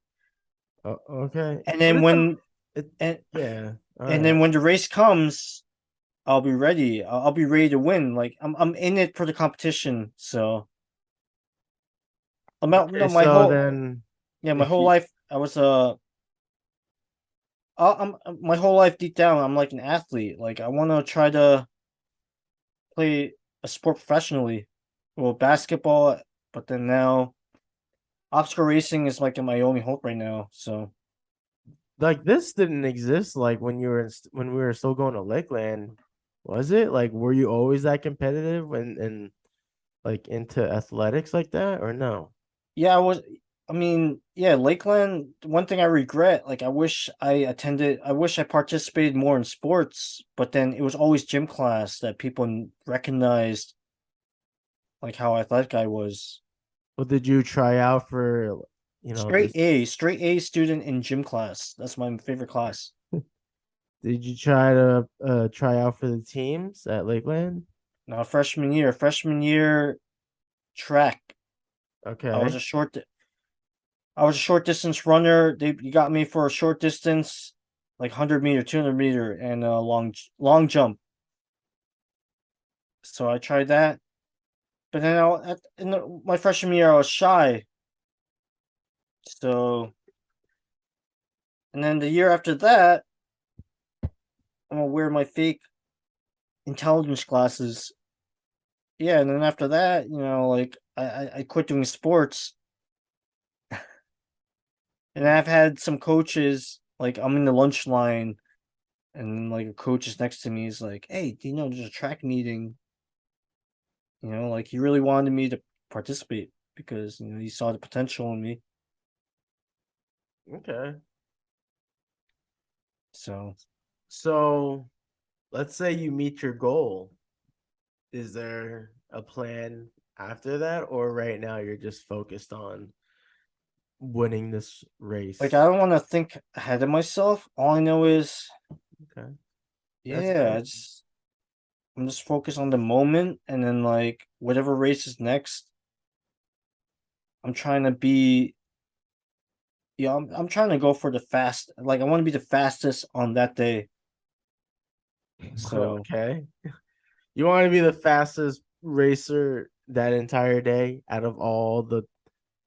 Okay. And But then it's a when it and yeah. All and right. then when the race comes, I'll be ready. I'll be ready to win. Like I'm in it for the competition. So I'm out. Okay, No, so then my if whole you life I was my whole life deep down I'm like an athlete. Like I want to try to play a sport professionally. Well, basketball, but then now obstacle racing is like my only hope right now. So like this didn't exist like when you were when we were still going to Lakeland, was it? Like were you always that competitive and like into athletics like that or no? yeah, I was. I mean, yeah, Lakeland. One thing I regret, like, I wish I participated more in sports, but then it was always gym class that people recognized, like, how athletic I was. Well, did you try out for this Straight A student in gym class. That's my favorite class. did you try to try out for the teams at Lakeland? Now, freshman year track. I was Okay. a short, I was a short distance runner. They you got me for a short distance, like 100 meter, 200 meter, and a long jump. So I tried that. But then my freshman year, I was shy. So, and then the year after that, I'm gonna wear my fake intelligence glasses. Yeah, and then after that, like I quit doing sports, and I've had some coaches. Like I'm in the lunch line, and then like a coach is next to me. He's like, "Hey, do you know there's a track meeting?" Like he really wanted me to participate because he saw the potential in me. Okay. So So let's say you meet your goal. Is there a plan after that, or right now you're just focused on winning this like race? I don't want to think ahead of myself. All I know is, Okay, that's yeah, fair. I'm just focused on the moment, and then like whatever race is next, I'm trying to be. Yeah, I'm trying to go for the fast. Like I want to be the fastest on that day. So Okay, you want to be the fastest racer that entire day out of all the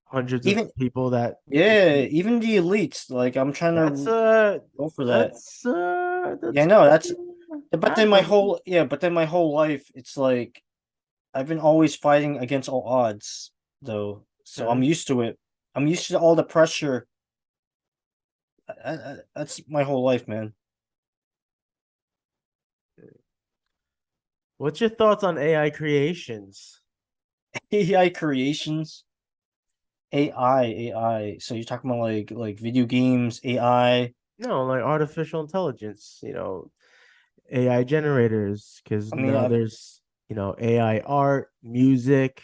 hundreds of even people that yeah, compete? even the elites. Like I'm trying That's to go for that. Yeah, that's no, that's. pretty admirable. But then my whole life, it's like I've been always fighting against all odds, though. So I'm Okay. used to it. I'm used to all the pressure. That's my whole life, man. What's your thoughts on AI creations? AI creations, AI. So you're talking about like video games, AI. No, like artificial intelligence, AI generators, because I mean, now there's, AI art, music,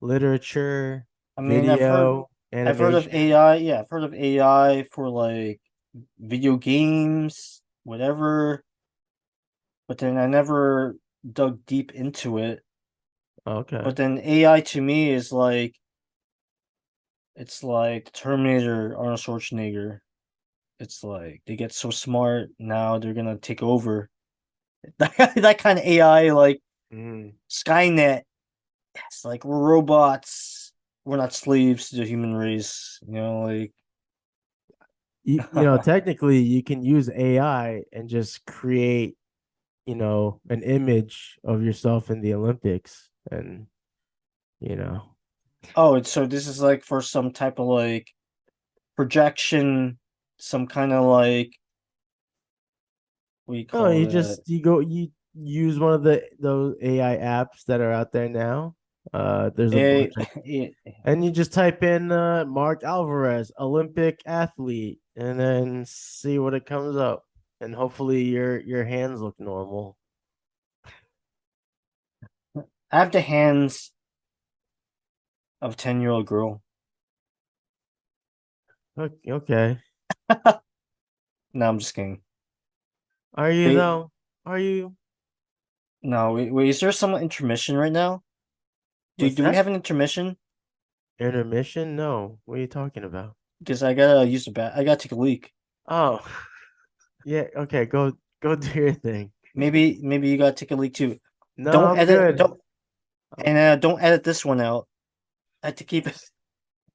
literature, I've heard video, of animation. AI. Yeah, I've heard of AI for like video games, whatever. But then I never dug deep into it. Okay. But then AI to me is like it's like Terminator, Arnold Schwarzenegger. It's like they get so smart now they're gonna take over. That kind of AI, like Mm. Skynet. It's like we're robots. we're not slaves to the human race. Like Technically you can use AI and just create, an image of yourself in the Olympics and, you know. oh, so this is like for some type of like projection, some kind of like what do you No, call that? you use one of those AI apps that are out there now. There's a A, bunch, and you just type in Marc Alvarez, Olympic athlete, and then see what it comes up. And hopefully your hands look normal. I have the hands of 10-year-old girl. Okay. No, I'm just kidding. Are you Wait, though? Are you? no, wait, is there some intermission right now? What's Do we that? have an intermission? Intermission? No. What are you talking about? Because I gotta use the bath. I gotta take a leak. Oh, yeah. Okay, go do your thing. Maybe you gotta take a leak too. No, Don't I'm edit. good. Don't edit this one out. I have to keep it. Are you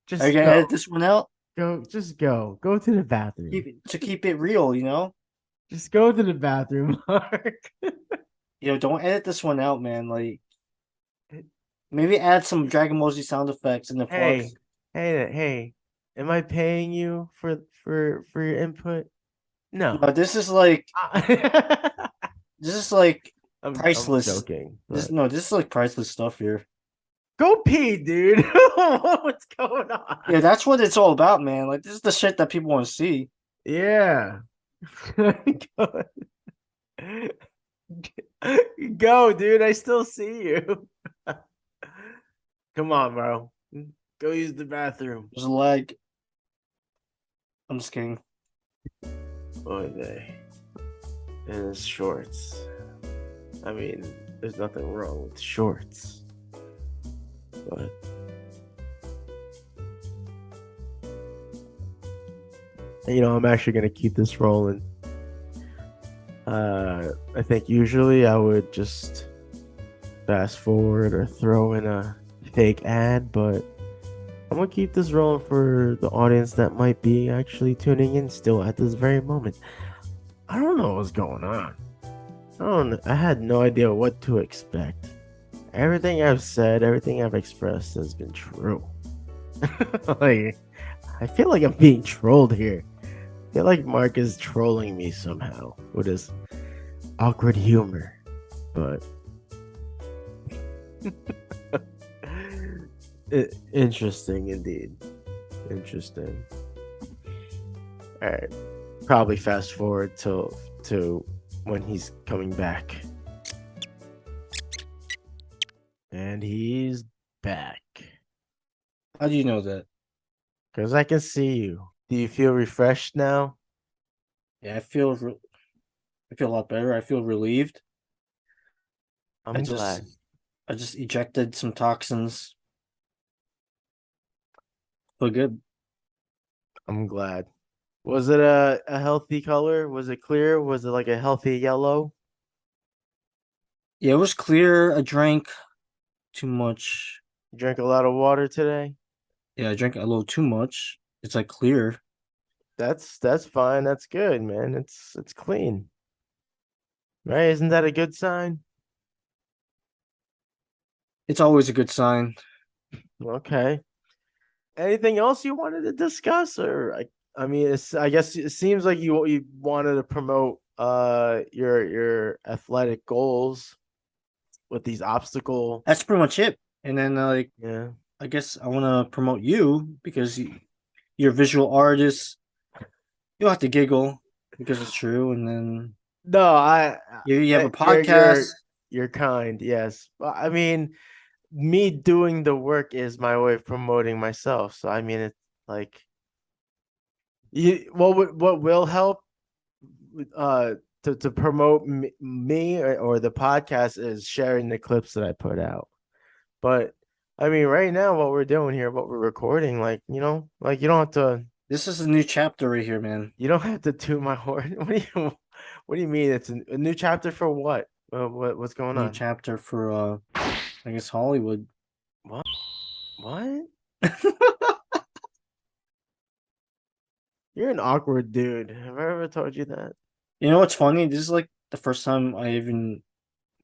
Just gonna go. edit this one out? Go. Just go. Go to the bathroom. Keep it real. Just go to the bathroom, Mark. Don't edit this one out, man. Like maybe add some Dragon Ball Z sound effects in the Hey, flux. hey. Am I paying you for your input? No. No, this is like I'm priceless. joking, This but no, this is like priceless stuff here. go pee, dude. What's going on? Yeah, that's what it's all about, man. Like this is the shit that people want to see. Yeah. Go, go, dude. I still see you. Come on, bro. Go use the bathroom. There's a lag. I'm just kidding. Boy, they in his shorts. I mean, there's nothing wrong with shorts, but I'm actually gonna keep this rolling. I think usually I would just fast forward or throw in a fake ad, but I'm gonna keep this rolling for the audience that might be actually tuning in still at this very moment. I don't know what's going on. I had no idea what to expect. Everything I've said, everything I've expressed has been true. Like, I feel like I'm being trolled here. I feel like Mark is trolling me somehow with his awkward humor. But interesting indeed. Interesting. All right. Probably fast forward to when he's coming back. And he's back. How do you know that? Because I can see you. Do you feel refreshed now? Yeah, I feel a lot better. I feel relieved. I'm I glad. just I just ejected some toxins. Feel good. I'm glad. Was it a healthy color? Was it clear? Was it like a healthy yellow? Yeah, it was clear. I drank too much. You drank a lot of water today? Yeah, I drank a little too much. It's like clear. That's fine. That's good, man. It's clean. Right? Isn't that a good sign? It's always a good sign. Okay. Anything else you wanted to discuss, or I mean, I guess it seems like you wanted to promote your athletic goals with these obstacle. That's pretty much it. And then like Yeah. I guess I want to promote you because you're a visual artist. You don't have to giggle because it's true. And then No, you have a you're podcast. you're kind. Yes, I mean, me doing the work is my way of promoting myself. So I mean, it's like what will help uh to promote me or the podcast is sharing the clips that I put out. But I mean, right now, what we're doing here, what we're recording, like like This is a new chapter right here, man. you don't have to toot my horn. What do you mean? It's a new chapter for what? What's going New on? chapter for I guess Hollywood. What? What? You're an awkward dude. Have I ever told you that? You know what's funny? This is like the first time I even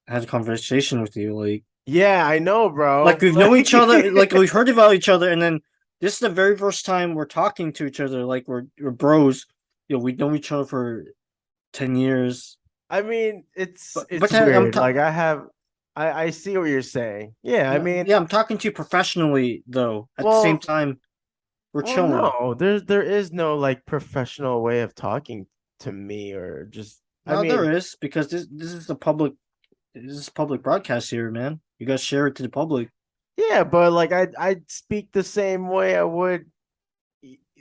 had a conversation with you. Yeah, I know, Like bro. we've known each other, like we've heard about each other, and then this is the very first time we're talking to each other. Like we're bros. We know each other for 10 years. I mean, But it's then weird. Like I see what you're saying. Yeah, I mean, yeah, I'm talking to you professionally though. At the same well, time, we're well, chilling. no, there is no like professional way of talking to me or just. I No, there mean, is because this is the public. This is public broadcast here, man. You guys share it to the public. yeah, but like I speak the same way I would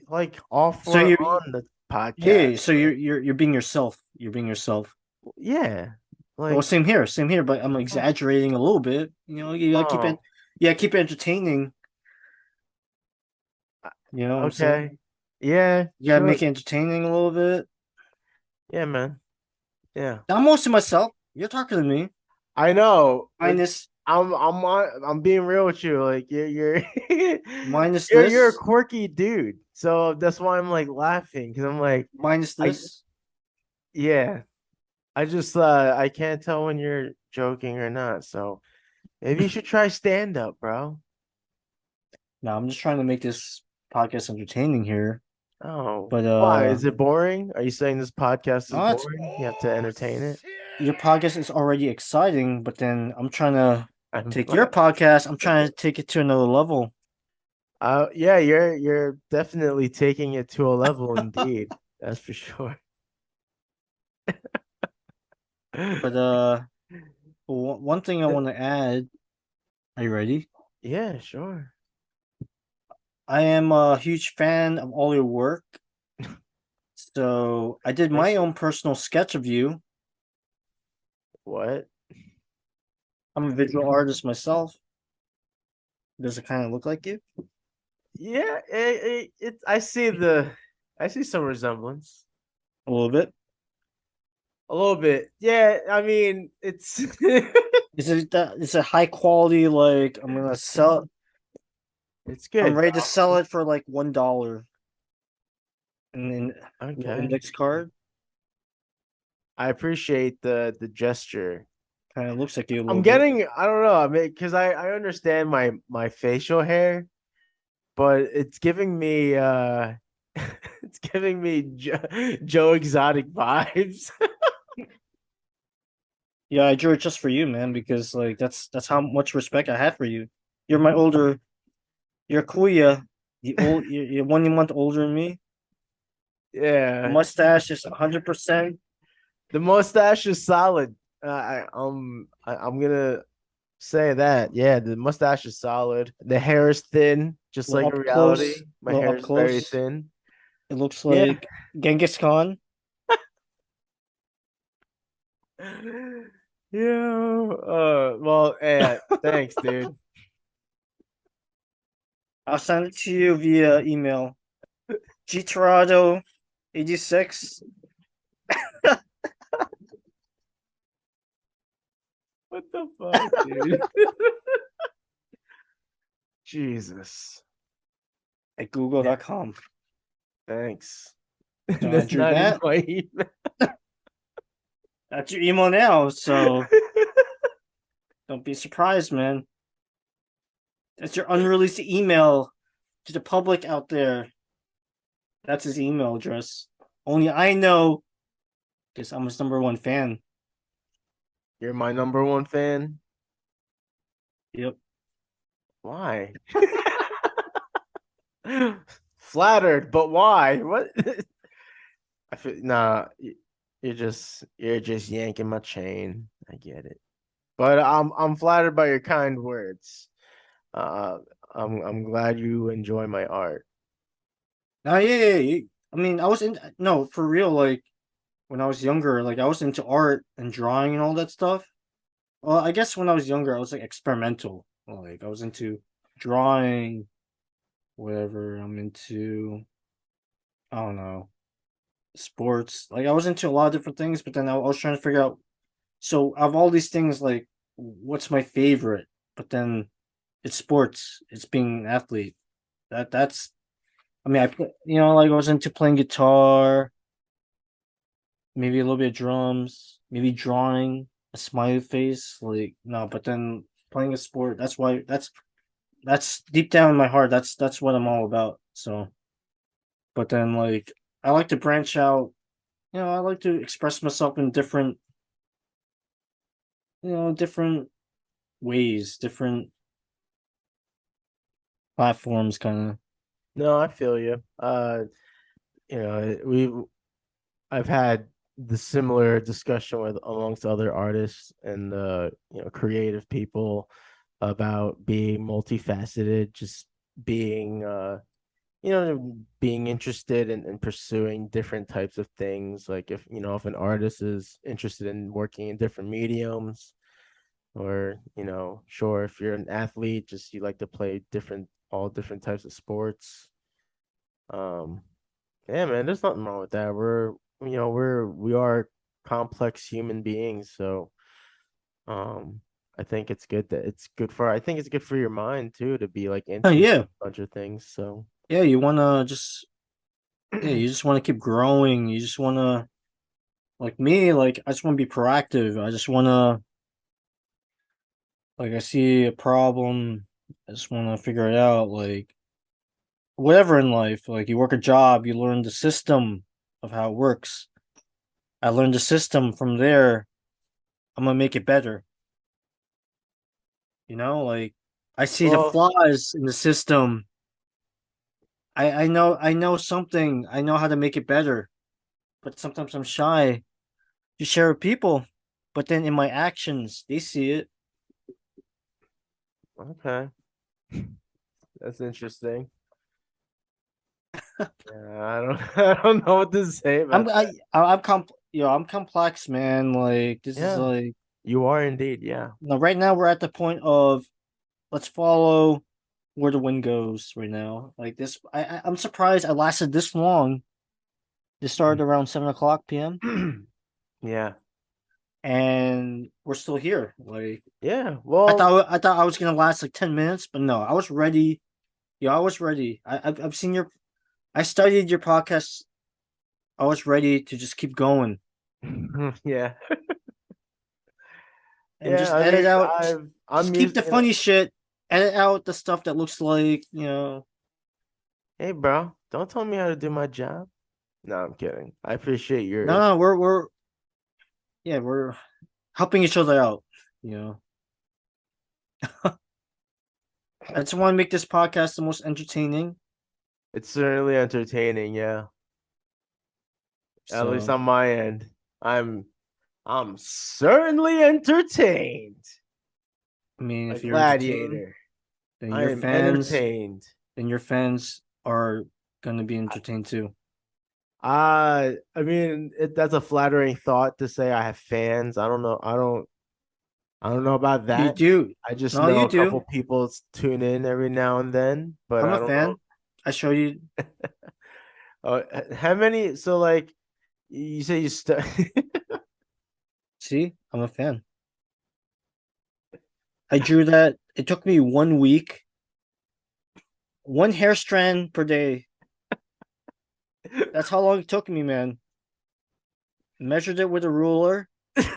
like So offer you, on the yeah. podcast. So you're being yourself. You're being yourself. Yeah, Well, like same here, same here. But I'm exaggerating a little bit. You gotta keep it. oh, Yeah, keep it entertaining. You know what I'm saying? okay, yeah, You gotta sure, make it entertaining a little bit. yeah, man, yeah. I'm mostly myself. You're talking to me. I know. Minus I'm being real with you. Like you're minus you're a this. quirky dude. So that's why I'm like laughing because I'm like Minus I this. yeah. I just I can't tell when you're joking or not. So maybe you should try stand up, bro. No, I'm just trying to make this podcast entertaining here. Oh, But why? Is it boring? Are you saying this podcast is no, it's boring? You have to entertain it? your podcast is already exciting, but then I'm trying to I'm take your podcast. I'm trying to take it to another level. yeah, you're definitely taking it to a level indeed. That's for sure. But one thing I want to add. Are you ready? Yeah, sure. I am a huge fan of all your work. So I did my Thank you. own personal sketch of you. What? I'm a visual artist myself. Does it kind of look like you? Yeah, I see some resemblance. A little bit. A little bit. Yeah, I mean, it's Is it high quality? Like I'm gonna sell. it's I'm good, ready to bro. sell it for like $1, and then little Okay. index card. I appreciate the gesture. Kind of looks like you a I'm little bit. getting, I don't know, I mean, because I understand my facial hair, but it's giving me it's giving me Joe Exotic vibes. Yeah, I drew it just for you, man, because like that's how much respect I have for you. You're my older. You're Kuya. You're 1 month older than me. Yeah, Mustache is 100%. the mustache is solid. I'm gonna say that. Yeah, the mustache is solid. The hair is thin, just like in Up reality. close, My little hair up is very close. thin. It looks Yeah. like Genghis Khan. Yeah. Well, yeah, thanks, dude. I'll send it to you via email. G Torado 86. What the fuck, dude? Jesus. At google.com. Thanks. So That's Andrew not in that. my email. That's your email now, so don't be surprised, man. That's your unreleased email to the public out there. That's his email address. Only I know because I'm his #1 fan. You're my number one fan. Yep. Why? Flattered, but why? What? I feel nah. You're just yanking my chain. I get it, but I'm flattered by your kind words. Uh, I'm glad you enjoy my art. Oh yeah. I mean, I was in no for real. Like when I was younger, like I was into art and drawing and all that stuff. Well, I guess when I was younger, I was like experimental. Like I was into drawing, whatever. I'm into, I don't know, sports. Like I was into a lot of different things, but then I was trying to figure out. So of all these things, like what's my favorite? But then it's sports. It's being an athlete. That's. I mean, like I was into playing guitar, maybe a little bit of drums, maybe drawing a smiley face. Like no, but then playing a sport. That's why. That's deep down in my heart. That's what I'm all about. So, but then like I like to branch out. I like to express myself in different ways, different platforms, kind of. No, I feel you. We I've had the similar discussion with amongst other artists and creative people about being multifaceted, just being being interested in pursuing different types of things. Like if an artist is interested in working in different mediums, or sure, if you're an athlete, just you like to play all different types of sports. Um, yeah, man, there's nothing wrong with that. We are complex human beings, so um, I think I think it's good for your mind too to be like Oh into yeah, a bunch of things. So yeah. You just want to keep growing. You just want to, like me, like I just want to be proactive. I just want to, like, I see a problem, I just want to figure it out. Like whatever in life, like you work a job, you learn the system of how it works. I learned the system from there. I'm gonna make it better. Like I see the well, flaws in the system. I know something. I know how to make it better. But sometimes I'm shy to share with people. But then in my actions, they see it. okay, that's interesting. Yeah, I don't I don't know what to say I'm about that. I I'm I'm complex, man. Like this is Yeah, like you are indeed. Yeah. right now we're at the point of let's follow where the wind goes right now. Like this, I'm surprised I lasted this long. This started around 7 o'clock p.m. Yeah. and we're still here. Like Yeah. I Well, thought I thought I was gonna last like 10 minutes, but no, I was ready. Yeah, I was ready. I've seen your. I studied your podcast. I was ready to just keep going yeah. and Yeah, just I edit mean, out. Just I'm keep used, the funny shit. Edit out the stuff that looks like hey, bro, don't tell me how to do my job. No, I'm kidding. I appreciate your No, no, we're yeah, we're helping each other out. You know, I just want to make this podcast the most entertaining. It's certainly entertaining, yeah. At least So, on my end. I'm I'm certainly entertained. I mean, A if you're entertained, gladiator. then I am entertained. your fans are gonna be entertained too. I mean, that's a flattering thought to say I have fans. I don't know about You that. do. I just No, know you a couple do. people tune in every now and then, but I'm I a don't know. fan. I show you. How many? So like, you say you See, I'm a fan. I drew that. It took me 1 week, one hair strand per day. That's how long it took me, man. Measured it with a ruler. That's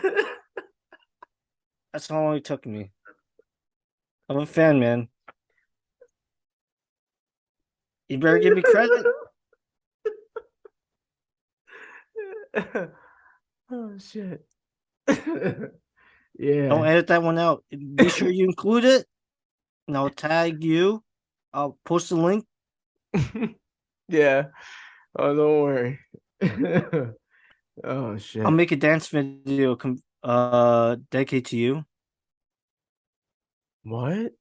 how long it took me. I'm a fan, man. You better give me credit. Oh shit. Yeah. Don't edit that one out. Be sure you include it, and I'll tag you. I'll post a link. Yeah. Oh, don't worry. Oh I'll shit. make a dance video dedicate to you. What?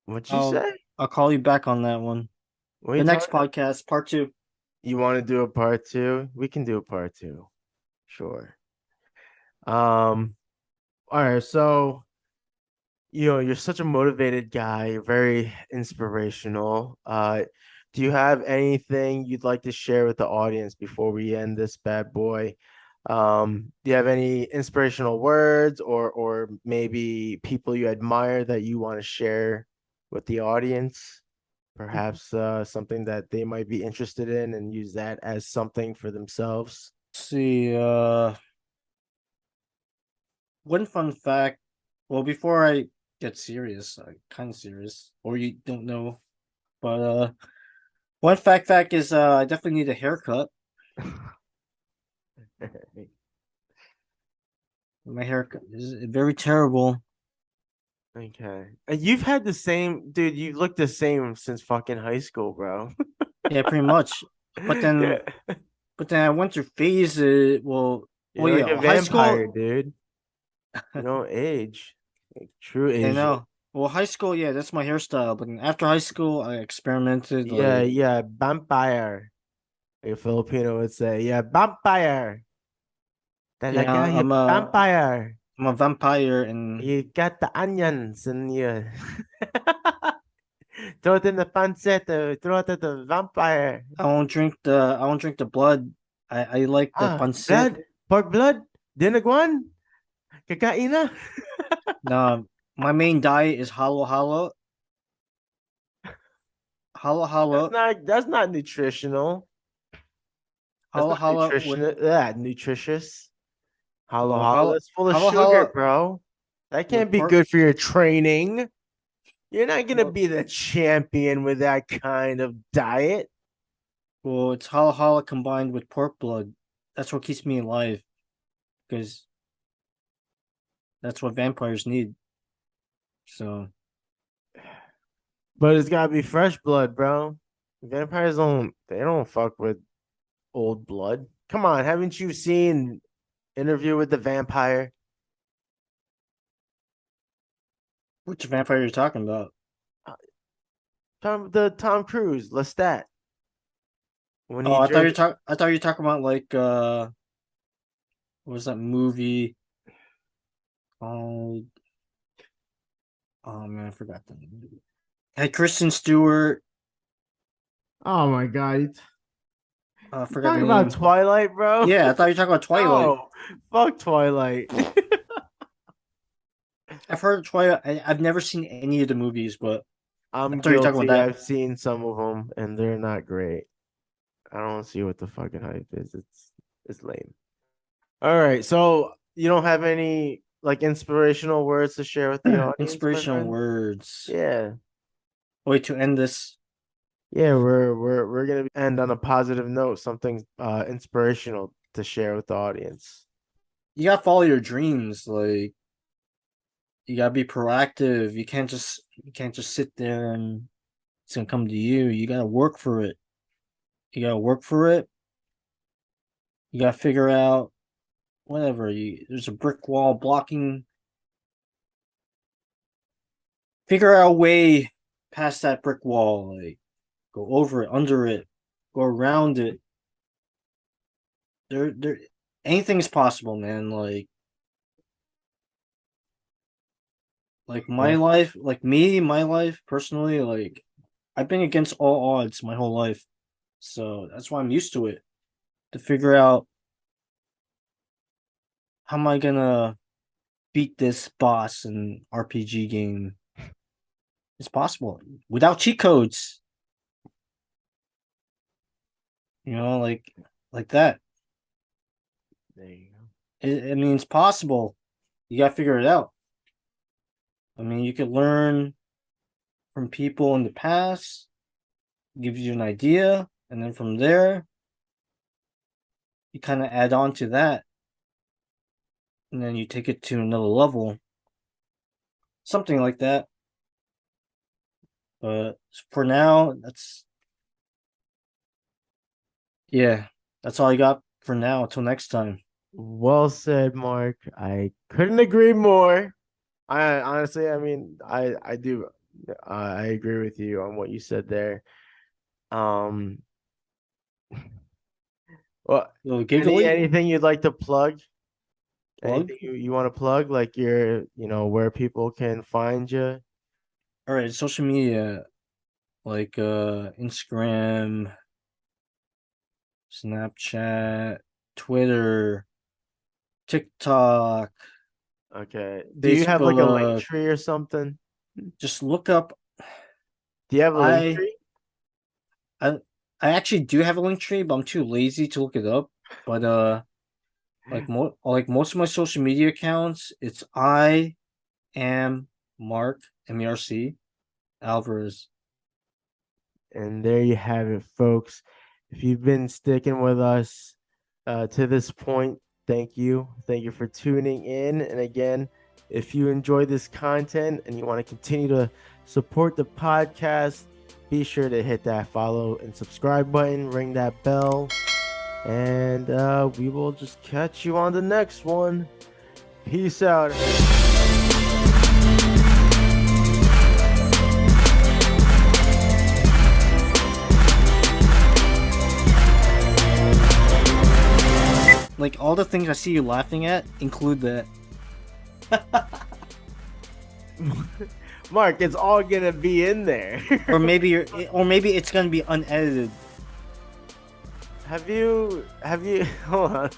What'd you I'll say? I'll call you back on that one. What are you The next talking? podcast, part two. You want to do a part two? We can do a part two. Sure. Um, all right, so you're such a motivated guy, you're very inspirational. Do you have anything you'd like to share with the audience before we end this bad boy? Do you have any inspirational words or maybe people you admire that you want to share? with the audience? Perhaps something that they might be interested in and use that as something for themselves. See, one fun fact. Well, before I get serious, kind of serious, or you don't know, but one fact is I definitely need a haircut. My haircut is very terrible. Okay. And you've had the same, dude, you look the same since fucking high school, bro. Yeah, pretty much. But Yeah. then, but then I went through phases. Well, You're like yeah, a high school. vampire, dude. You don't age. Like true I Asian. know. Well, high school, yeah, that's my hairstyle. But then after high school, I experimented. Yeah, Like, yeah, vampire. Like a Filipino would say, yeah, vampire. yeah, Talaga, you vampire. I'm a vampire, and You got the onions and you throw it in the pancit, throw it at the vampire. I won't drink the blood. I like the Ah, pancit. blood, pork blood, dinagwan, kakain na. No, my main diet is halo halo. Halo halo. That's not nutritional. That's Halo not halo with nutrition. Yeah, nutritious. Halo well, halo. That's full of halo sugar, halo bro. That can't with be pork. good for your training. You're not gonna Well, be the champion with that kind of diet. it's halo halo combined with pork blood. That's what keeps me alive because that's what vampires need. So But it's gotta be fresh blood, bro. Vampires don't fuck with old blood. Come on, haven't you seen Interview with the Vampire? which vampire are you talking about? Uh, Tom Cruise, Lestat. When Oh, he drinks I thought you were talking about like what was that movie called? Oh man, I forgot the movie. Had Kristen Stewart. Oh my god. I You forgot the talking about name. Twilight, bro? Yeah, I thought you were talking about Twilight. No. Fuck Twilight. I've heard Twilight. I've never seen any of the movies, but I I'm thought you were talking about guilty. that. I've seen some of them and they're not great. I don't see what the fucking hype is. It's lame. All right. So you don't have any like inspirational words to share with the audience, my Inspirational friend? words. Yeah. Wait to end this. Yeah, we're gonna end on a positive note, something inspirational to share with the audience. You gotta follow your dreams. Like you gotta be proactive. You can't just sit there and it's gonna come to you. You gotta work for it. You gotta work for it. You gotta figure out whatever. There's a brick wall blocking. Figure out a way past that brick wall. Like go over it, under it, go around it. There, anything's possible, man. Like my Well, life, like me, my life personally, like I've been against all odds my whole life. So that's why I'm used to it. To figure out how am I gonna beat this boss in RPG game. It's possible without cheat codes. You know, like that. there you go. I mean, it's possible. You gotta figure it out. I mean, you could learn from people in the past, gives you an idea, and then from there, you kind of add on to that, and then you take it to another level, something like that. But for now, yeah, that's all I got for now. Until next time. Well said, Mark. I couldn't agree more. I honestly, I mean, I do, I agree with you on what you said there. Um, well, Little giggly anything you'd like to plug? plug. Anything you want to plug, like where people can find you? All right, social media like Instagram, Snapchat, Twitter, TikTok, Okay. Do you have like a link Facebook. tree or something? Just look up Do you have a link I tree? I actually do have a link tree, but I'm too lazy to look it up. But like most of my social media accounts, it's I am Marc MERC Alvarez. And there you have it, folks. If you've been sticking with us to this point, thank you. Thank you for tuning in. And again, if you enjoy this content and you want to continue to support the podcast, be sure to hit that follow and subscribe button, ring that bell, and we will just catch you on the next one. Peace out. Like all the things I see you laughing at include that. Mark, it's all gonna be in there. or maybe it's gonna be unedited. Have you hold on.